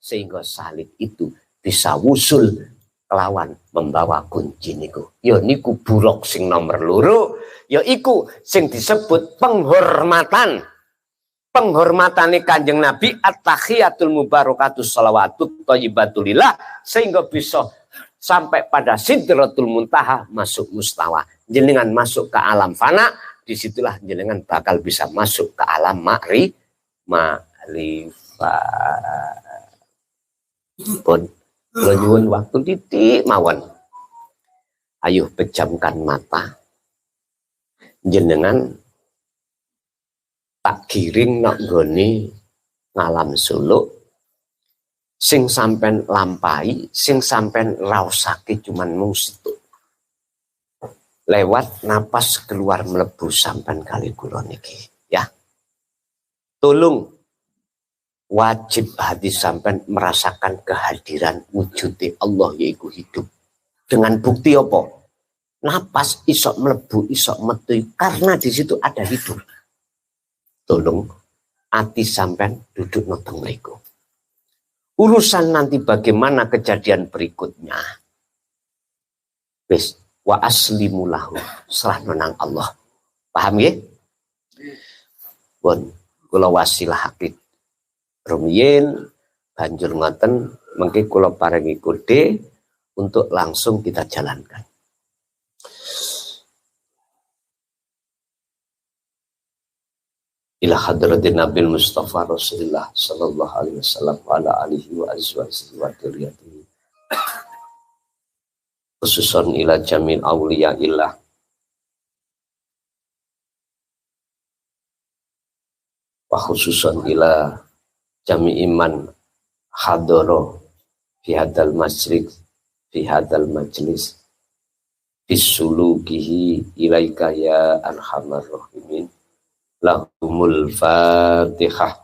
sehingga salik itu bisa wusul kelawan membawa kunci niku. Ya niku buruk sing nomor loro, ya iku sing disebut penghormatan. Penghormatane Kanjeng Nabi at-tahiyatul mubarakatus shalawatut thayyibatulillah, sehingga bisa sampai pada sidratul muntaha, masuk mustawa. Jenengan masuk ke alam fana, disitulah jenengan bakal bisa masuk ke alam ma'rifat. Pun nyuwun waktu titik mawon. Ayo pejamkan mata. Jenengan tak giring nak goni ngalam suluk. Sing sampen lampai, sing sampen raosake cuman mung situ. Lewat napas keluar melebu sampan kali kula niki ya. Tolong wajib hati sampan merasakan kehadiran wujudnya Allah yaitu hidup. Dengan bukti apa? Napas isok melebu isok metu karena di situ ada hidup. Tolong hati sampan duduk noteng mriku. Urusan nanti bagaimana kejadian berikutnya. Wis wa aslimu lahu, serah menang Allah. Paham ya? Bon, kula wasilahake rumiyin banjur ngoten mengki kula paringi kode untuk langsung kita jalankan. Ila hadratin Nabil Mustafa Rasulullah sallallahu alaihi wasallam wa ala alihi wa azwajihi wa dzurriyyatihi. Khususan ila jamil awliya illah wa khususan ila jami iman hadoro fi hadal majlis bisulukihi ilaika ya arhamar rahimin. Lahumul Fatihah.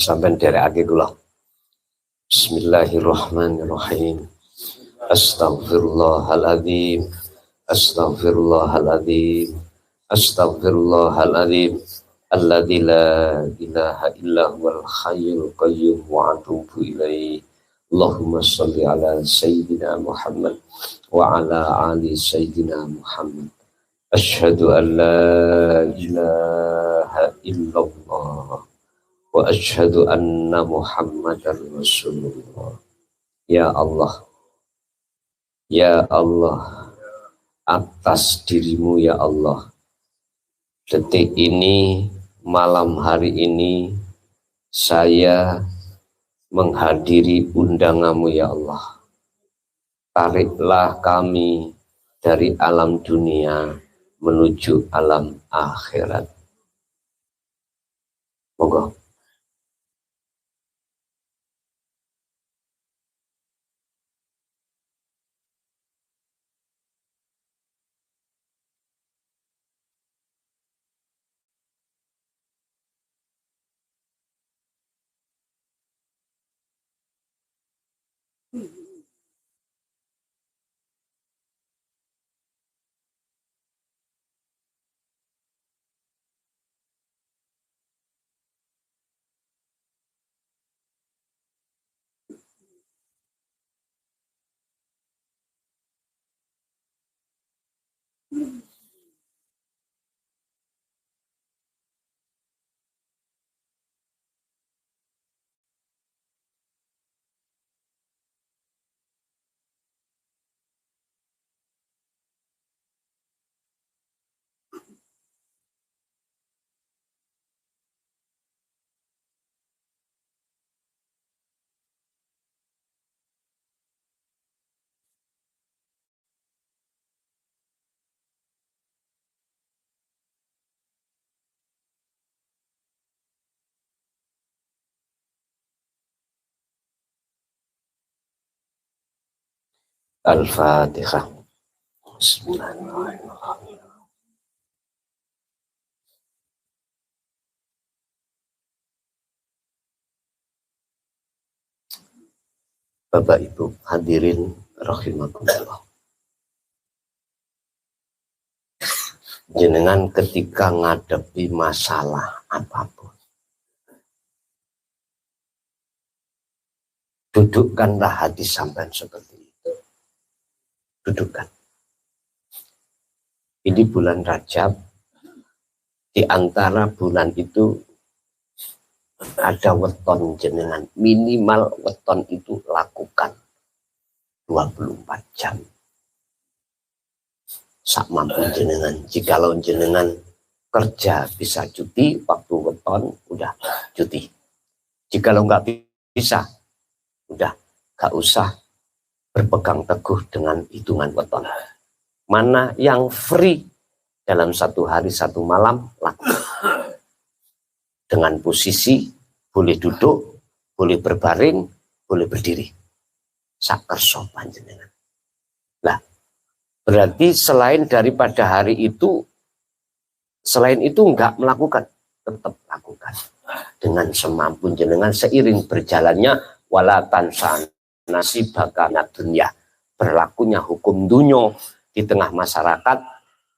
Sampai derek kula. Bismillahirrahmanirrahim. Astaghfirullahaladzim. Astaghfirullahaladzim. Astaghfirullahaladzim. Alladzi la ilaha illa huwal hayyul qayyum wa atubu ilaihi. Allahumma shalli ala sayyidina Muhammad wa ala ali sayyidina Muhammad. Asyhadu an la ilaha illallah wa asyhadu anna Muhammadar Rasulullah. Ya Allah, ya Allah, atas dirimu ya Allah, detik ini, malam hari ini, saya menghadiri undanganmu ya Allah. Tariklah kami dari alam dunia menuju alam akhirat. Monggo. Al-Fatihah. Bismillahirrahmanirrahim. Bapak Ibu hadirin rahimakumullah. Jenengan ketika ngadepi masalah apapun, dudukkanlah hati sampean seperti itu. Dudukkan. Ini bulan Rajab, di antara bulan itu ada weton jenengan, minimal weton itu lakukan 24 jam. Sak mampu jenengan. Jikalau jenengan kerja bisa cuti, waktu weton udah cuti. Jikalau nggak bisa, udah nggak usah berpegang teguh dengan hitungan weton. Mana yang free dalam satu hari satu malam, lakukan. Dengan posisi boleh duduk, boleh berbaring, boleh berdiri. Sak kerso panjenengan. Lah, berarti selain daripada hari itu, selain itu enggak melakukan, tetap lakukan. Dengan semampu jenengan seiring berjalannya wala tansan nasibaka dunya. Berlakunya hukum dunyo di tengah masyarakat,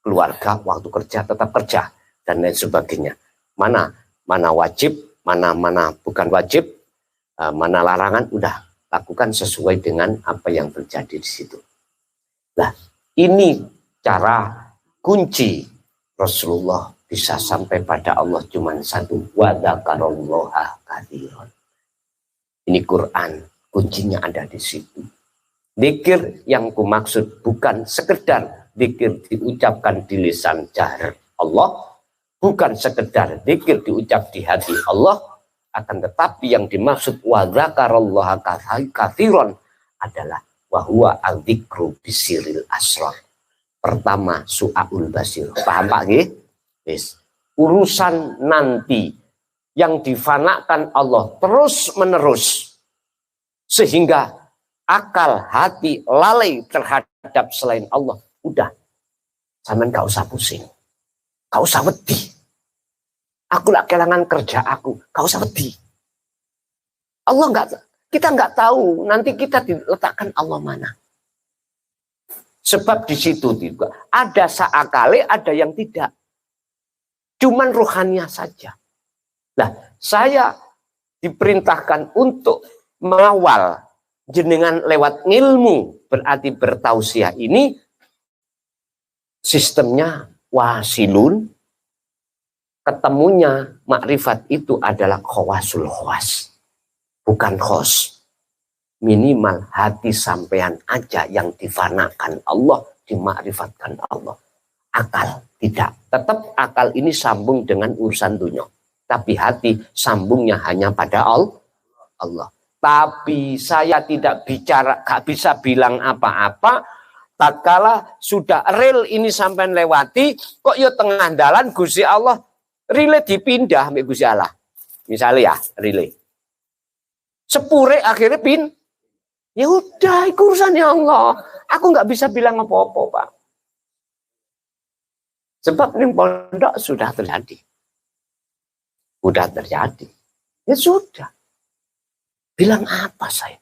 keluarga, waktu kerja tetap kerja dan lain sebagainya. Mana wajib, mana bukan wajib, mana larangan, udah lakukan sesuai dengan apa yang terjadi di situ. Nah, ini cara kunci Rasulullah bisa sampai pada Allah cuma satu, wa dzakarallaha katsiran. Ini Quran, kuncinya ada di situ. Dzikir yang kumaksud bukan sekedar dzikir diucapkan di lisan jahar Allah, bukan sekedar dzikir diucap di hati Allah, akan tetapi yang dimaksud wa dzakarallaha katsiran adalah wa huwa adzikru bisiril asrar. Pertama su'aul basir. Paham Pak nggih? Wis. Urusan nanti yang difanakan Allah terus menerus sehingga akal hati lalai terhadap selain Allah. Udah, sampean gak usah pusing, gak usah wedi. Aku lah kehilangan kerja aku, gak usah wedi. Allah kita nggak tahu nanti kita diletakkan Allah mana. Sebab di situ juga ada saakale, ada yang tidak. Cuman rohaninya saja. Nah, saya diperintahkan untuk mengawal jenengan lewat ilmu, berarti bertausiah ini sistemnya wasilun, ketemunya makrifat itu adalah khawasul khawas, bukan khos. Minimal hati sampean aja yang difanakan Allah, dimakrifatkan Allah. Akal tidak. Tetap akal ini sambung dengan urusan dunia. Tapi hati sambungnya hanya pada Allah. Tapi saya tidak bicara, gak bisa bilang apa-apa tatkala sudah rel ini sampai lewati, kok ya tengah dalan Gusti Allah relay dipindah mbek Gusti Allah. Misalnya ya, relay. Sepure akhirnya ya udah, itu urusannya Allah. Aku nggak bisa bilang apa-apa, Pak. Sebab ini pondok sudah terjadi. Udah terjadi. Ya sudah. Bilang apa saya?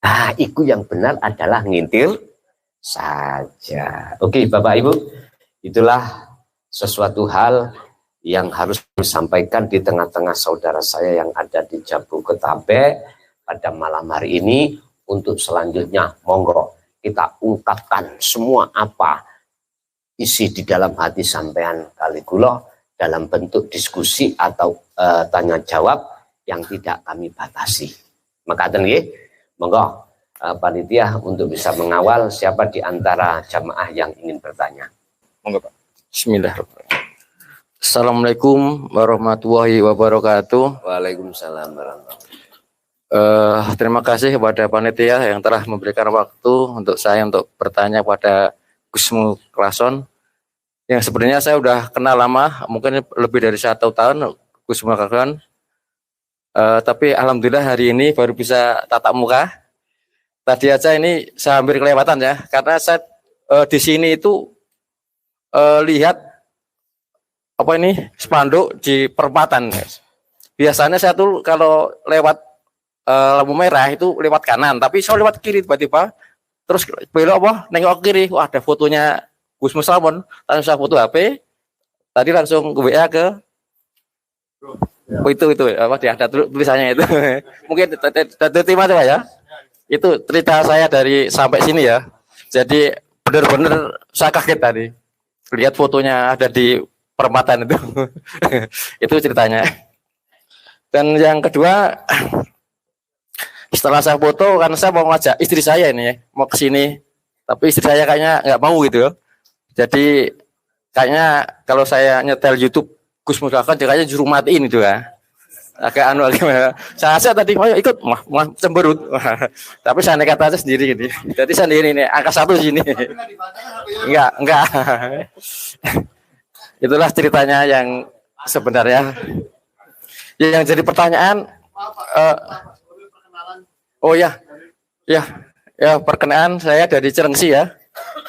Nah, itu yang benar adalah ngintir saja. Oke, Bapak Ibu, itulah sesuatu hal yang harus disampaikan di tengah-tengah saudara saya yang ada di Jabodetabek pada malam hari ini. Untuk selanjutnya, monggo kita ungkapkan semua apa isi di dalam hati sampean kali kula dalam bentuk diskusi atau tanya jawab yang tidak kami batasi. Maka nggih, monggo panitia untuk bisa mengawal siapa di antara jamaah yang ingin bertanya. Monggo Pak. Bismillahirrahmanirrahim. Assalamualaikum warahmatullahi wabarakatuh. Waalaikumsalam warahmatullahi wabarakatuh. Terima kasih kepada panitia yang telah memberikan waktu untuk saya untuk bertanya pada Gus Muklason. Yang sebenarnya saya udah kenal lama, mungkin lebih dari 1 tahun Gus Muklason. Tapi alhamdulillah hari ini baru bisa tatap muka. Tadi aja ini saya hampir kelewatan ya, karena saya di sini itu lihat apa ini spanduk di perempatan. Biasanya saya tuh kalau lewat lampu merah itu lewat kanan, tapi saya lewat kiri tiba-tiba, terus belok apa nengok kiri, wah ada fotonya Gus Muslamun, langsung saya foto HP, tadi langsung ke WA ke itu apa dia ada tulisannya itu. Mungkin terima coba ya. Itu cerita saya dari sampai sini ya. Jadi benar-benar saya kaget tadi lihat fotonya ada di perempatan itu. Itu ceritanya. Dan yang kedua, setelah saya foto kan saya mau ngajak istri saya ini ya, mau ke sini, tapi istri saya kayaknya nggak mau gitu. Jadi kayaknya kalau saya nyetel YouTube Gus Muklason kayaknya juru matiin itu ya. Agak gimana. Saya tadi mau ikut mah cemberut. Tapi saya nekat aja sendiri gitu. Jadi sendiri ini angka 1 di sini. Enggak. Itulah ceritanya yang sebenarnya. Yang jadi pertanyaan oh ya, perkenaan saya dari Cilengsi ya,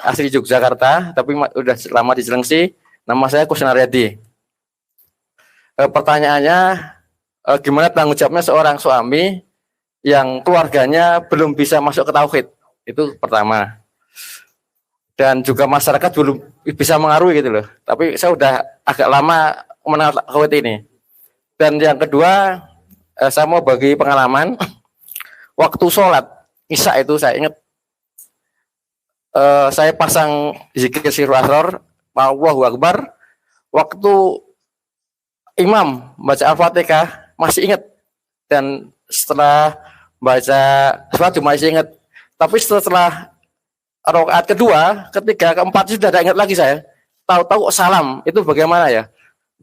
asli Yogyakarta, tapi udah lama di Cilengsi. Nama saya Kusnaryadi. Pertanyaannya, gimana tanggung jawabnya seorang suami yang keluarganya belum bisa masuk ke tauhid? Itu pertama. Dan juga masyarakat belum bisa mengaruhi gitu loh. Tapi saya udah agak lama mengenal tauhid ini. Dan yang kedua, saya mau bagi pengalaman. Waktu sholat Isya itu saya ingat saya pasang zikir sirru asrar, Allahu Akbar. Waktu imam baca Al-Fatihah masih ingat, dan setelah baca sholat masih ingat. Tapi setelah rakaat kedua, ketiga, keempat sudah tidak ingat lagi saya. Tahu-tahu salam itu bagaimana ya?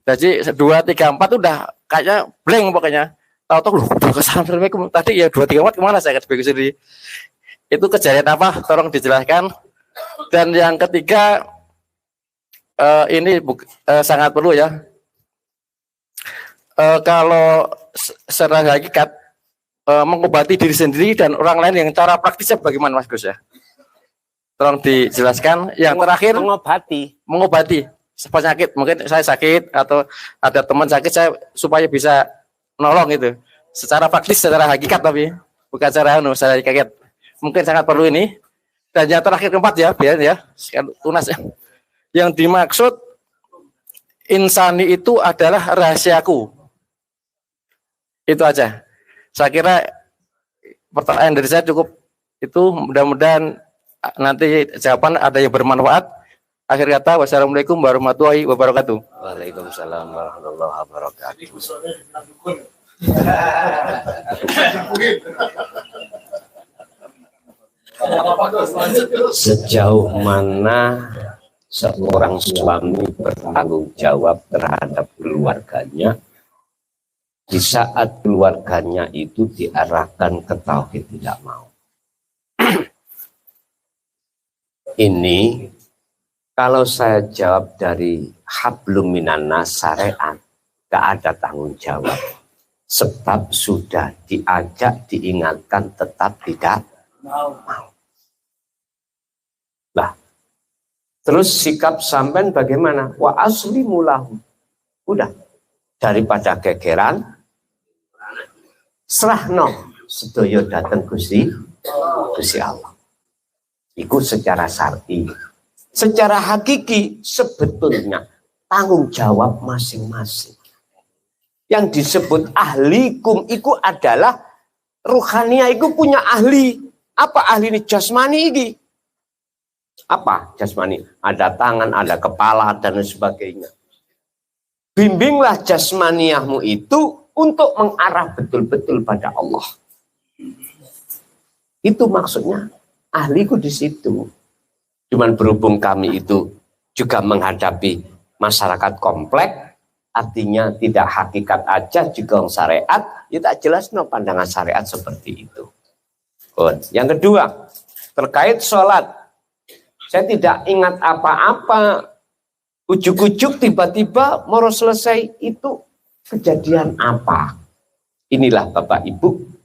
Jadi 2, 3, 4 udah kayaknya blank pokoknya. Tahu-tahu loh, udah Assalamualaikum. Tadi ya 2, 3, 4 kemana saya kata sendiri. Itu kejadian apa? Tolong dijelaskan. Dan yang ketiga, ini sangat perlu ya. Kalau secara hakikat mengobati diri sendiri dan orang lain yang cara praktisnya bagaimana Mas Gus ya? Tolong dijelaskan. Yang terakhir, mengobati penyakit. Mungkin saya sakit atau ada teman sakit, saya supaya bisa nolong itu secara praktis, secara hakikat, tapi bukan secara saya kaget. Mungkin sangat perlu ini. Dan yang terakhir keempat ya, biar ya tunas ya. Yang dimaksud insani itu adalah rahasiaku. Itu aja. Saya kira pertanyaan dari saya cukup itu. Mudah-mudahan nanti jawaban ada yang bermanfaat. Akhir kata, wassalamualaikum warahmatullahi wabarakatuh. Waalaikumsalam warahmatullahi wabarakatuh. Sejauh mana seorang suami bertanggung jawab terhadap keluarganya di saat keluarganya itu diarahkan ke tauhid tidak mau. Ini kalau saya jawab dari hablum minannas syariat, gak ada tanggung jawab. Sebab sudah diajak, diingatkan, tetap tidak mau. Nah, terus sikap sampean bagaimana? Wa asli mulahu. Udah, daripada gegeran, serahno sedaya dateng Gusti Allah. Itu secara syar'i. Secara hakiki sebetulnya tanggung jawab masing-masing. Yang disebut ahlikum itu adalah ruhania itu punya ahli. Apa ahli ini? Jasmani ini. Apa jasmani? Ada tangan, ada kepala, dan sebagainya. Bimbinglah jasmaniahmu itu untuk mengarah betul-betul pada Allah. Itu maksudnya. Ahliku di situ. Cuman berhubung kami itu juga menghadapi masyarakat kompleks, artinya tidak hakikat aja juga syariat, ya tak jelas no pandangan syariat seperti itu. Yang kedua, terkait sholat. Saya tidak ingat apa-apa. Ujuk-ujuk tiba-tiba mau selesai itu kejadian apa. Inilah Bapak Ibu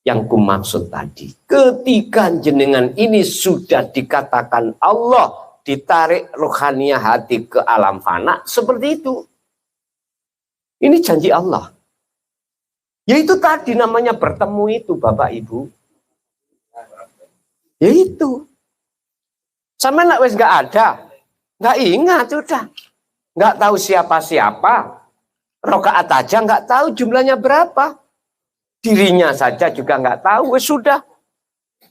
yang kumaksud tadi. Ketika jenengan ini sudah dikatakan Allah ditarik rohaniah hati ke alam fana, seperti itu. Ini janji Allah. Yaitu tadi namanya bertemu itu Bapak Ibu. Yaitu. Sama nak wes nggak ada. Nggak ingat sudah. Nggak tahu siapa-siapa. Rokaat aja nggak tahu jumlahnya berapa. Dirinya saja juga nggak tahu. Wes sudah.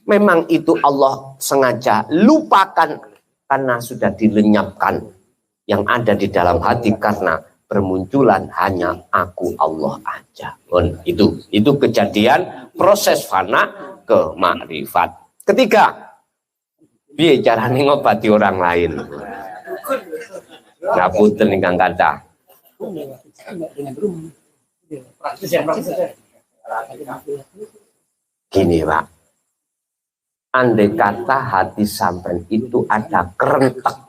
Memang itu Allah sengaja lupakan. Karena sudah dilenyapkan. Yang ada di dalam hati karena bermunculan hanya aku Allah aja. Itu kejadian proses fana ke makrifat. Ketiga, piye carane ngobati orang lain? Ngapunten ingkang kathah. Gini Pak, andai kata hati sampean itu ada kerentak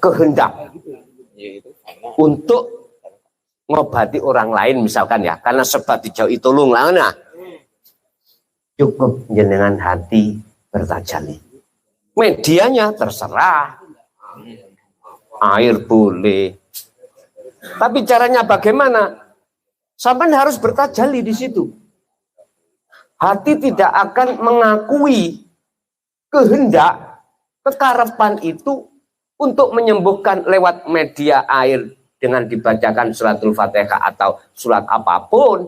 kehendak untuk ngobati orang lain misalkan ya, karena sebab dijauhi tolong lah, nah cukup jenengan hati bertajalli. Medianya terserah, air boleh, tapi caranya bagaimana? Sampai harus bertajalli di situ. Hati tidak akan mengakui kehendak, kekarepan itu untuk menyembuhkan lewat media air dengan dibacakan suratul Fatihah atau surat apapun.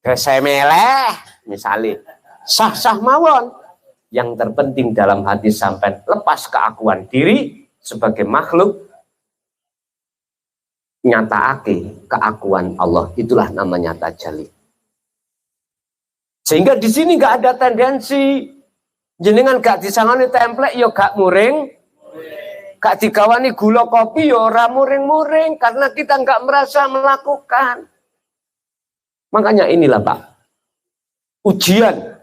Saya meleh misalnya sah-sah mawon. Yang terpenting dalam hati sampai lepas keakuan diri sebagai makhluk, nyataake keakuan Allah, itulah namanya tajalli. Sehingga di sini nggak ada tendensi jenengan gak disangani template yo gak muring, gak digawani gula kopi yo ora muring-muring karena kita nggak merasa melakukan. Makanya inilah Pak, ujian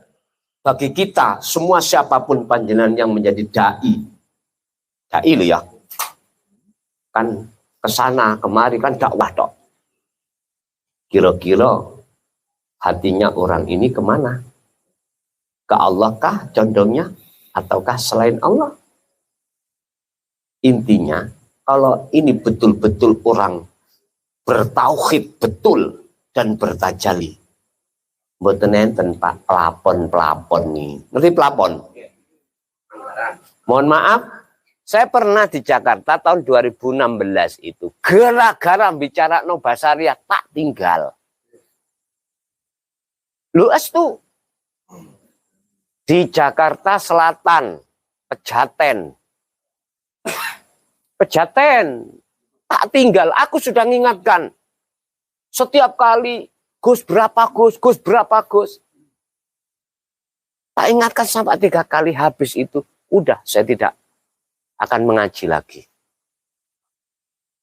bagi kita semua siapapun panjenengan yang menjadi dai loh ya, kan kesana kemari kan dakwah dok. Kira-kira hatinya orang ini kemana? Ke Allah kah condongnya? Ataukah selain Allah? Intinya, kalau ini betul-betul orang bertauhid betul dan bertajalli, mboten enten Pak pelapon nih. Ngerti pelapon? Mohon maaf, saya pernah di Jakarta tahun 2016 itu. Gara-gara bicara no basaria tak tinggal. Luas tuh. Di Jakarta Selatan, Pejaten. Tak tinggal. Aku sudah mengingatkan. Setiap kali, Gus berapa Gus. Tak ingatkan sampai 3 kali habis itu. Udah, saya tidak akan mengaji lagi.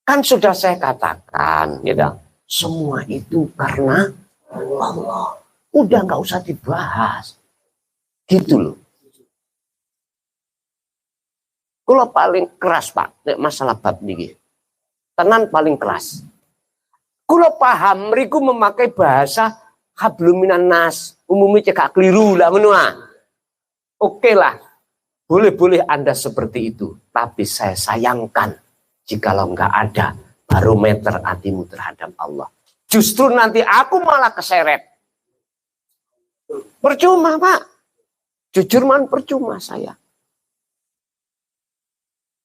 Kan sudah saya katakan, gitu. Semua itu karena Allah. Udah nggak usah dibahas. Gitu loh. Kula paling keras Pak nek masalah bab niki. Tenan paling keras. Kula paham mriku memakai bahasa hablum minan nas, umumnya cekak keliru lah menua. Oke lah. Boleh-boleh Anda seperti itu, tapi saya sayangkan jikalau enggak ada barometer hatimu terhadap Allah. Justru nanti aku malah keseret. Percuma Pak. Jujur man percuma saya.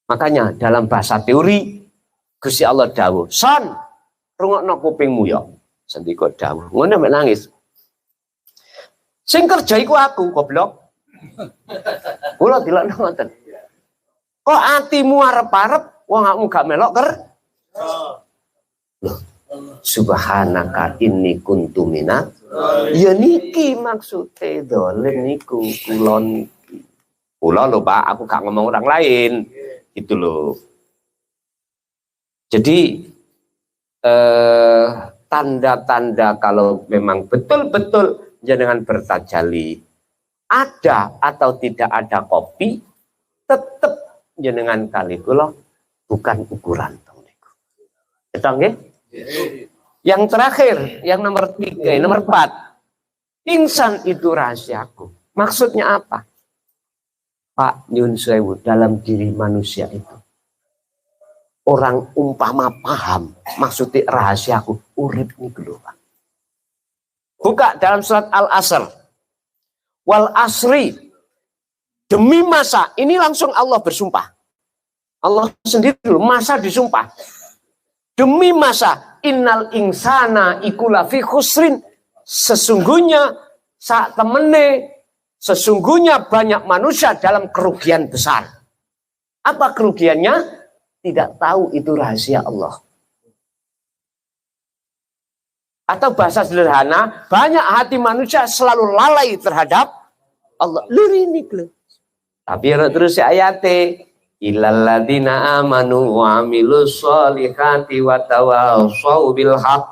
Makanya dalam bahasa teori Gusti Allah dawuh, "Son, rungokno kupingmu ya." Sendika dawuh. Ngono mek nangis. Sing kerja iku aku, goblok. Kula dilakno ngoten. Kok atimu arep-arep wong akmu gak melok Loh, subhanaka inni kuntu minat. Ya niki maksude dolen niku kula niki. Kula lho Pak, aku gak ngomong orang lain. Gitu loh. Jadi tanda-tanda kalau memang betul-betul jenengan bertajali ada atau tidak ada kopi, tetap jenengan kali kula bukan ukuran tong niku. Betul nggih? Yang terakhir, yang nomor 3, nomor 4. Insan itu rahasiaku. Maksudnya apa? Pak nyun sewu, dalam diri manusia itu orang umpama paham maksudnya rahasiaku urip niku lho Pak. Buka dalam surat Al-Asr. Wal asri, demi masa, ini langsung Allah bersumpah. Allah sendiri dulu masa disumpah. Demi masa, innal insana ikula fi khusrin, sesungguhnya saat temene, sesungguhnya banyak manusia dalam kerugian besar. Apa kerugiannya? Tidak tahu itu rahasia Allah. Atau bahasa sederhana, banyak hati manusia selalu lalai terhadap Allah. Lurinik lho. Tapi terus ayate, illal ladzina amanu wa amilus solihati wa tawassaw bil haqq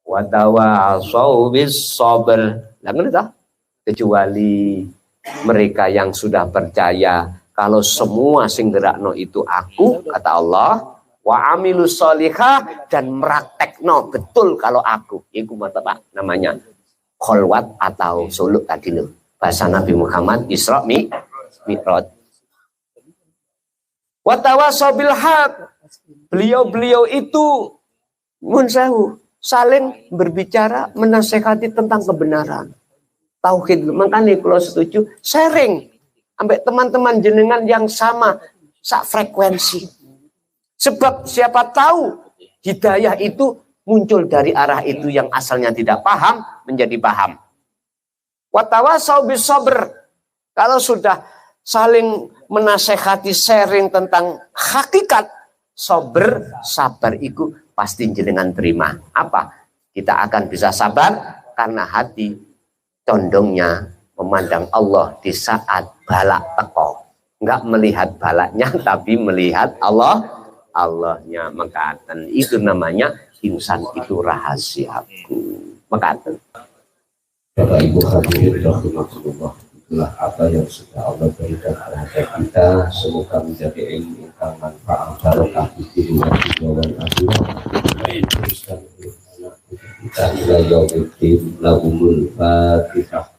wa tawassaw bis sabr. Lah ngono ta? Kecuali mereka yang sudah percaya kalau semua sing gerakno itu aku, kata Allah, wa amilus solihah, dan meraktekno betul kalau aku. Iku mata Pak namanya kholwat atau suluk tadi lho. Bahasa Nabi Muhammad Isra Mi'raj. Wa tawassaw bil haq. Beliau-beliau itu munsahu saling berbicara menasehati tentang kebenaran. Tauhid. Makanya kalau setuju sharing sampai teman-teman jenengan yang sama sak frekuensi. Sebab siapa tahu hidayah itu muncul dari arah itu yang asalnya tidak paham menjadi paham. Wa tawassaw bis sabr. Kalau sudah saling menasehati sharing tentang hakikat sabar itu pasti jenengan terima. Apa? Kita akan bisa sabar karena hati condongnya memandang Allah di saat balak teko. Enggak melihat balaknya tapi melihat Allahnya. Mekaten itu namanya insan itu rahasiaku. Mekaten. Bapak Ibu hadirin rahimakumullah, itulah apa yang sudah Allah berikan terhadap kita. Semoga menjadi ilmu yang manfaat barokah di dunia dan akhirat. Teruskan kita ila yaumiddin. Lahumul Fatihah.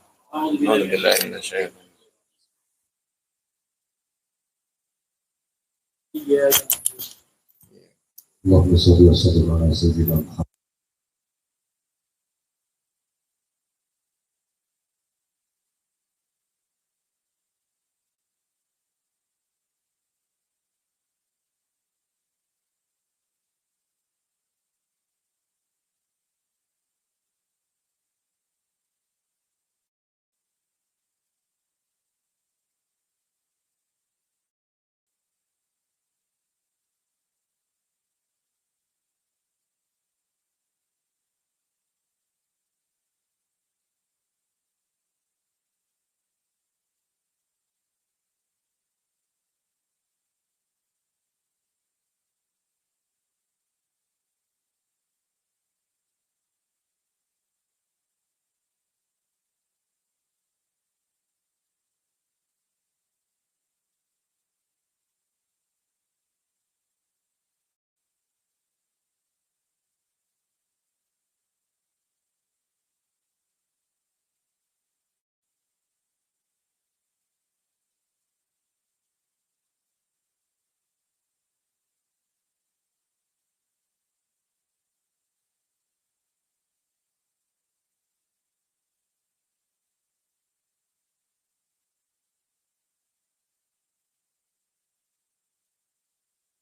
Allahumma sholli wa sallim ala sayyidina Muhammad.